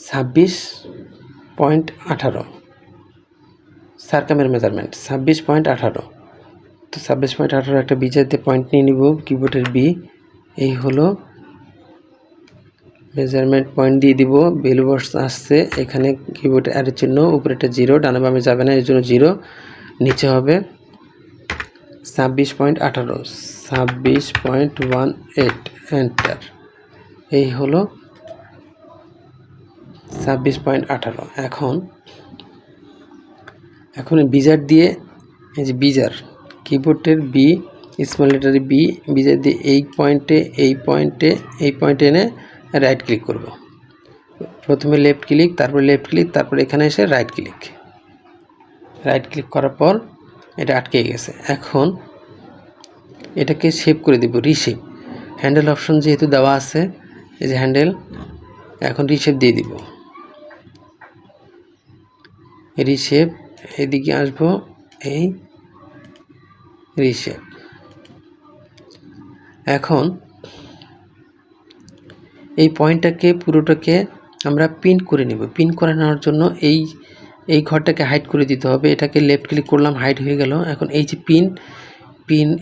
[SPEAKER 1] 26.18, সারকামের মেজারমেন্ট 26.18। তো 26.18 একটা বিজাতে পয়েন্ট নিয়ে নিব। কিবোর্ডের বি, এই হলো মেজারমেন্ট, পয়েন্ট দিয়ে দিব। ভ্যালু বক্স আসছে, এখানে কিবোর্ডে অ্যারো চিহ্ন, উপরে একটা 0, ডানে বামে যাবে না, এর জন্য 0, নিচে হবে 26.18, 26.18, এন্টার। এই হলো 26.18। এখন বিজার দিয়ে, এই যে বিজার, কিবোর্ডের বি, স্মল লেটারে বি, বিজার দিয়ে এই পয়েন্টে এনে রাইট ক্লিক করব। প্রথমে লেফট ক্লিক, তারপর লেফট ক্লিক, তারপর এখানে এসে রাইট ক্লিক করার পর এটা আটকে গেছে। এখন এটাকে শেপ করে দিব, রিশেপ। হ্যান্ডেল অপশন যেহেতু দেওয়া আছে, এই যে হ্যান্ডেল, এখন রিশেপ দিয়ে দিব। রিশেপ, এদিকে আসবো, এই রিশেপ। এখন এই পয়েন্টটাকে পুরোটাকে আমরা পিন করে নেব। পিন করে নেওয়ার জন্য এই ঘরটাকে হাইড করে দিতে হবে। এটাকে লেফট ক্লিক করলাম, হাইড হয়ে গেল। এখন এই যে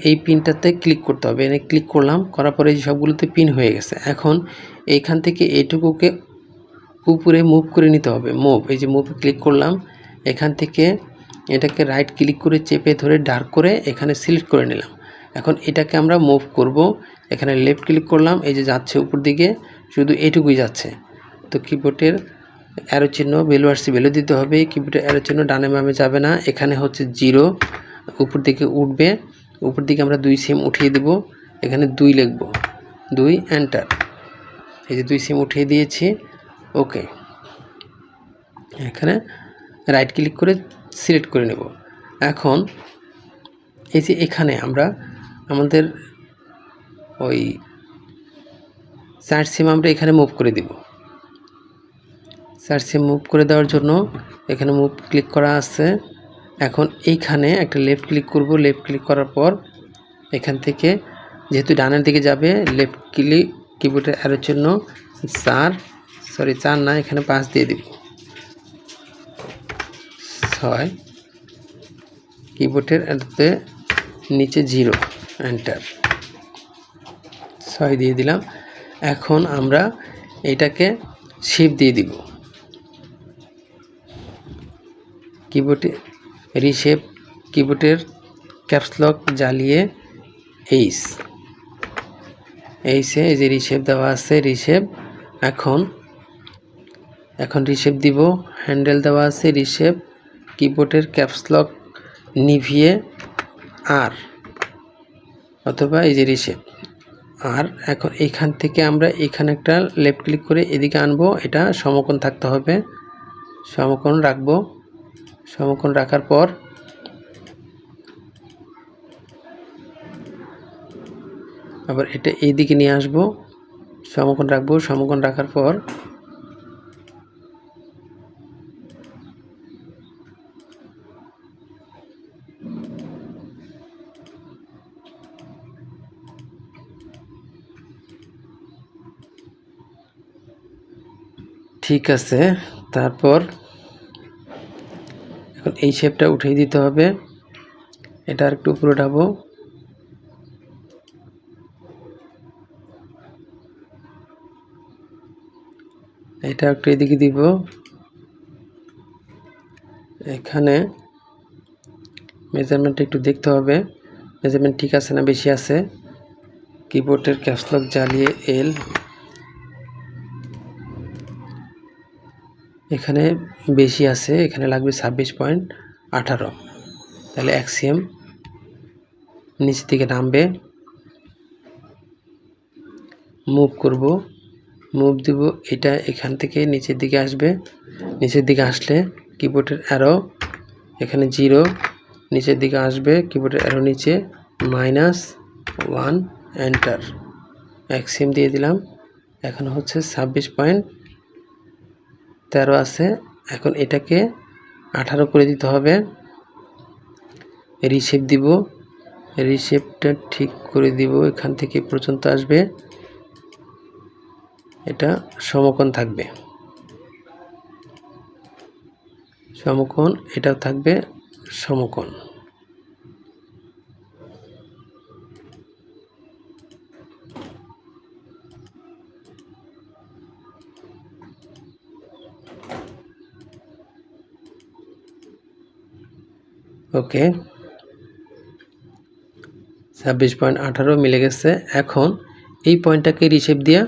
[SPEAKER 1] এই পিনটাতে ক্লিক করতে হবে। এনে ক্লিক করলাম, করার পরে এই সবগুলোতে পিন হয়ে গেছে। এখন এইখান থেকে এইটুকুকে উপরে মুভ করে নিতে হবে। এই যে মুভ ক্লিক করলাম, এখান থেকে এটাকে রাইট ক্লিক করে চেপে ধরে ডার্ক করে এখানে সিলেক্ট করে নিলাম। এখন এটাকে আমরা মুভ করব। এখানে লেফট ক্লিক করলাম, এই যে যাচ্ছে উপর দিকে, শুধু এইটুকুই যাচ্ছে। তো কিবোর্ডের অ্যারো চিহ্ন ভ্যালু দিতে হবে। কিবোর্ডের অ্যারো চিহ্ন ডানে বামে যাবে না, এখানে হচ্ছে 0 উপর দিকে উঠবে। উপর দিকে আমরা 2 সিম উঠিয়ে দেব। এখানে 2 লিখব, 2 এন্টার। এই যে 2 সিম উঠিয়ে দিয়েছি। ওকে, এখানে রাইট ক্লিক করে সিলেক্ট করে নেব। এখন এই যে এখানে আমরা আমাদের ওই 4 সিম আমরা এখানে মুভ করে দিব। 4 সিম মুভ করে দেওয়ার জন্য এখানে মুভ ক্লিক করা আছে। এখন এইখানে একটা লেফট ক্লিক করব। লেফট ক্লিক করার পর এখান থেকে যেহেতু ডানের দিকে যাবে, লেফট ক্লিক, কিবোর্ডের অ্যারো চিহ্ন 4 না, এখানে 5 দিয়ে দিব, 6, কিবোর্ডের অ্যারোতে নিচে 0 এন্টার, 6 দিয়ে দিলাম। এখন আমরা এটাকে শিফট দিয়ে দিব। কিবোর্ডে রিশেপ, কিবোর্ডের ক্যাপস লক জ্বালিয়ে এইসে এই যে রিশেপ দেওয়া আছে, রিশেপ। এখন রিশেপ দিব। হ্যান্ডেল দেওয়া আছে রিশেপ, কিবোর্ডের ক্যাপস লক নিভিয়ে আর, অথবা এই যে রিশেপ আর। এখন এইখান থেকে আমরা এখানে একটা লেফট ক্লিক করে এদিকে আনবো। এটা সমকোণ থাকতে হবে, সমকোণ রাখবো। সমকোণ রাখার পর আবার এটা এইদিকে নিয়ে আসবো, সমকোণ রাখবো। সমকোণ রাখার পর ঠিক আছে। তারপর এখন এই শেপটা উঠিয়ে দিতে হবে। এটা আর একটু উপরে উঠাবো। এটা একটু এদিকে দিব। এখানে মেজারমেন্ট একটু দেখতে হবে, মেজারমেন্ট ঠিক আছে না বেশি আছে। কিবোর্ডের ক্যাপস লক জ্বালিয়ে এল, এখানে বেশি আছে, এখানে লাগবে 26.18। তাহলে 1 সিএম নিচের দিকে নামবে। মুভ করব, মুভ দিব। এটা এখান থেকে নিচের দিকে আসবে। নিচের দিকে আসলে কিবোর্ডের অ্যারো এখানে 0, নিচের দিকে আসবে। কিবোর্ডের অ্যারো নিচে -1 এন্টার, 1 সিম দিয়ে দিলাম। এখন হচ্ছে 26.13 আছে। এখন এটাকে 18 করে দিতে হবে। রিশেপ দিব, রিশেপটা ঠিক করে দিব। এখান থেকে পর্যন্ত আসবে, এটা সমকোণ থাকবে, সমকোণ, এটাও থাকবে সমকোণ। ওকে, 26.18 মিলে গেছে। এখন এই পয়েন্টটাকে রিশেপ দিয়ে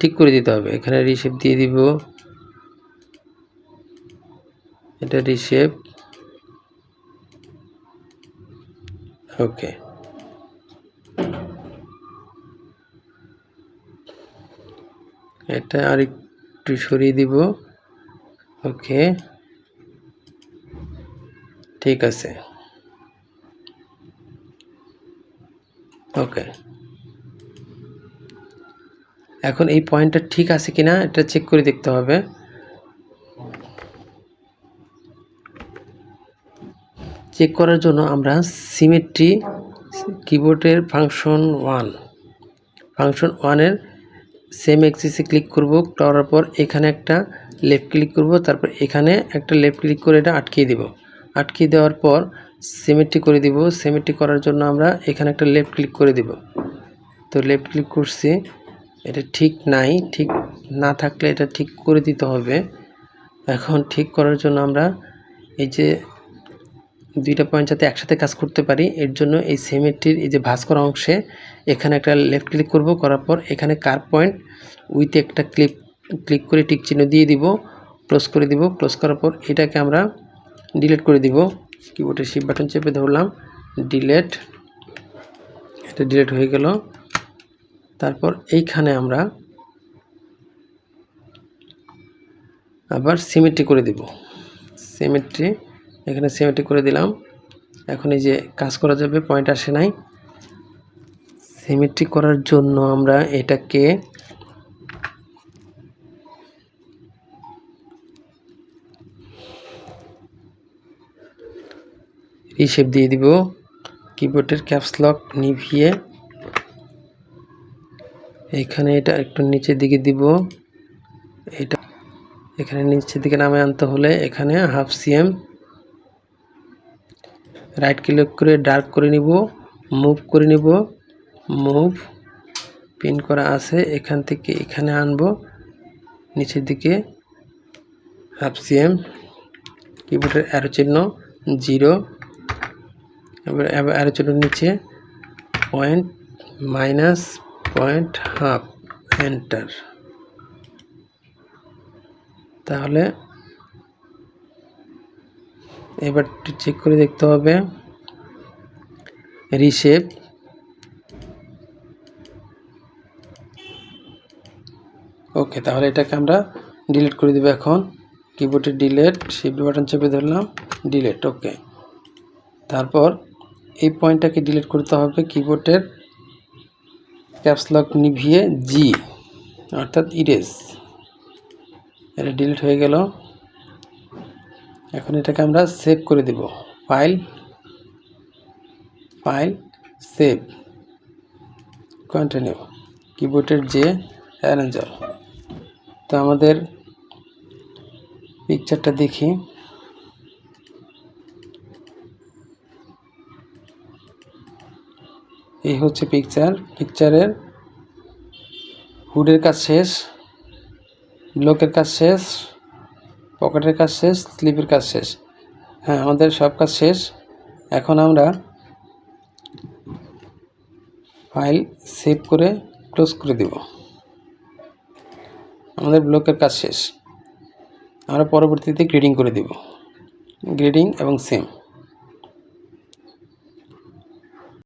[SPEAKER 1] ঠিক করে দিতে হবে। এখানে রিশেপ দিয়ে দিব, এটা রিশেপ। ওকে, এটা আর একটু সরিয়ে দিব। ওকে, ঠিক আছে। ওকে, এখন এই পয়েন্টটা ঠিক আছে কিনা এটা চেক করে দেখতে হবে। চেক করার জন্য আমরা সিমেট্রি, কিবোর্ডের ফাংশন 1 এর সেম এক্সিসে ক্লিক করব, করার পর এখানে একটা লেফট ক্লিক করব, তারপর এখানে একটা লেফট ক্লিক করে এটা আটকিয়ে দেব। আটকিয়ে দেওয়ার পর সিমেট্রি করে দিব। সিমেট্রি করার জন্য আমরা এখানে একটা লেফট ক্লিক করে দেব। তো লেফট ক্লিক করছি, এটা ঠিক নাই, ঠিক না থাকলে এটা ঠিক করে দিতে হবে। এখন ঠিক করার জন্য আমরা এই যে দুইটা পয়েন্ট যাতে একসাথে কাজ করতে পারি, এর জন্য এই সিমেট্রির এই যে ভাঁজ করা অংশে এখানে একটা লেফট ক্লিক করব, করার পর এখানে কার পয়েন্ট উইথে একটা ক্লিক করে টিক চিহ্ন দিয়ে দিব, ক্লোজ করে দিব। ক্লোজ করার পর এটাকে আমরা ডিলিট করে দিব। কিবোর্ডের শিফট বাটন চেপে ধরলাম, ডিলিট, এটা ডিলিট হয়ে গেল। তারপর এইখানে আমরা আবার সিমেট্রি করে দিব। সিমেট্রি, এখানে সিমেট্রি করে দিলাম। এখন এই যে কাজ করা যাবে, পয়েন্ট আসে নাই। সিমেট্রি করার জন্য আমরা এটাকে রিশেপ দিয়ে দিব। কিবোর্ডের ক্যাপস লক নিভিয়ে এখানে এটা একটু নিচের দিকে দিব। এটা এখানে নিচের দিকে নামে আনতে হলে এখানে হাফ সিএম রাইট ক্লিক করে ডার্ক করে নিব, মুভ করে নিব। মুভ পিন করা আছে, এখান থেকে এখানে আনবো, নিচের দিকে হাফ সিএম, কিবোর্ডের অ্যারো চিহ্ন 0, এবার অ্যারো চিহ্ন নিচে point minus point half, enter. তাহলে এবার একটু চেক করে দেখতে হবে, রিশেপ, ওকে। তাহলে এটাকে আমরা ডিলিট করে দেব। এখন কিবোর্ডে ডিলিট, শিফট বাটন চেপে ধরলাম, ডিলিট, ওকে। তারপর এই পয়েন্টটাকে ডিলিট করতে হবে, কিবোর্ডের ক্যাপস লক নিভিয়ে জি, অর্থাৎ ইরেজ, এটা ডিলিট হয়ে গেল। এখন এটাকে আমরা সেভ করে দেব। ফাইল, সেভ, কন্টিনিউ, কিবোর্ডের যে অ্যারেঞ্জার। তো আমাদের পিকচারটা দেখি, এই হচ্ছে পিকচারের হুডের কাজ শেষ, ব্লকের কাজ শেষ, পকেটের কাজ শেষ, স্লিপের কাজ শেষ। হ্যাঁ, আমাদের সব কাজ শেষ। এখন আমরা ফাইল সেভ করে ক্লোজ করে দেব। আমাদের ব্লকের কাজ শেষ। আমরা পরবর্তীতে গ্রেডিং করে দেব, গ্রেডিং এবং সেম।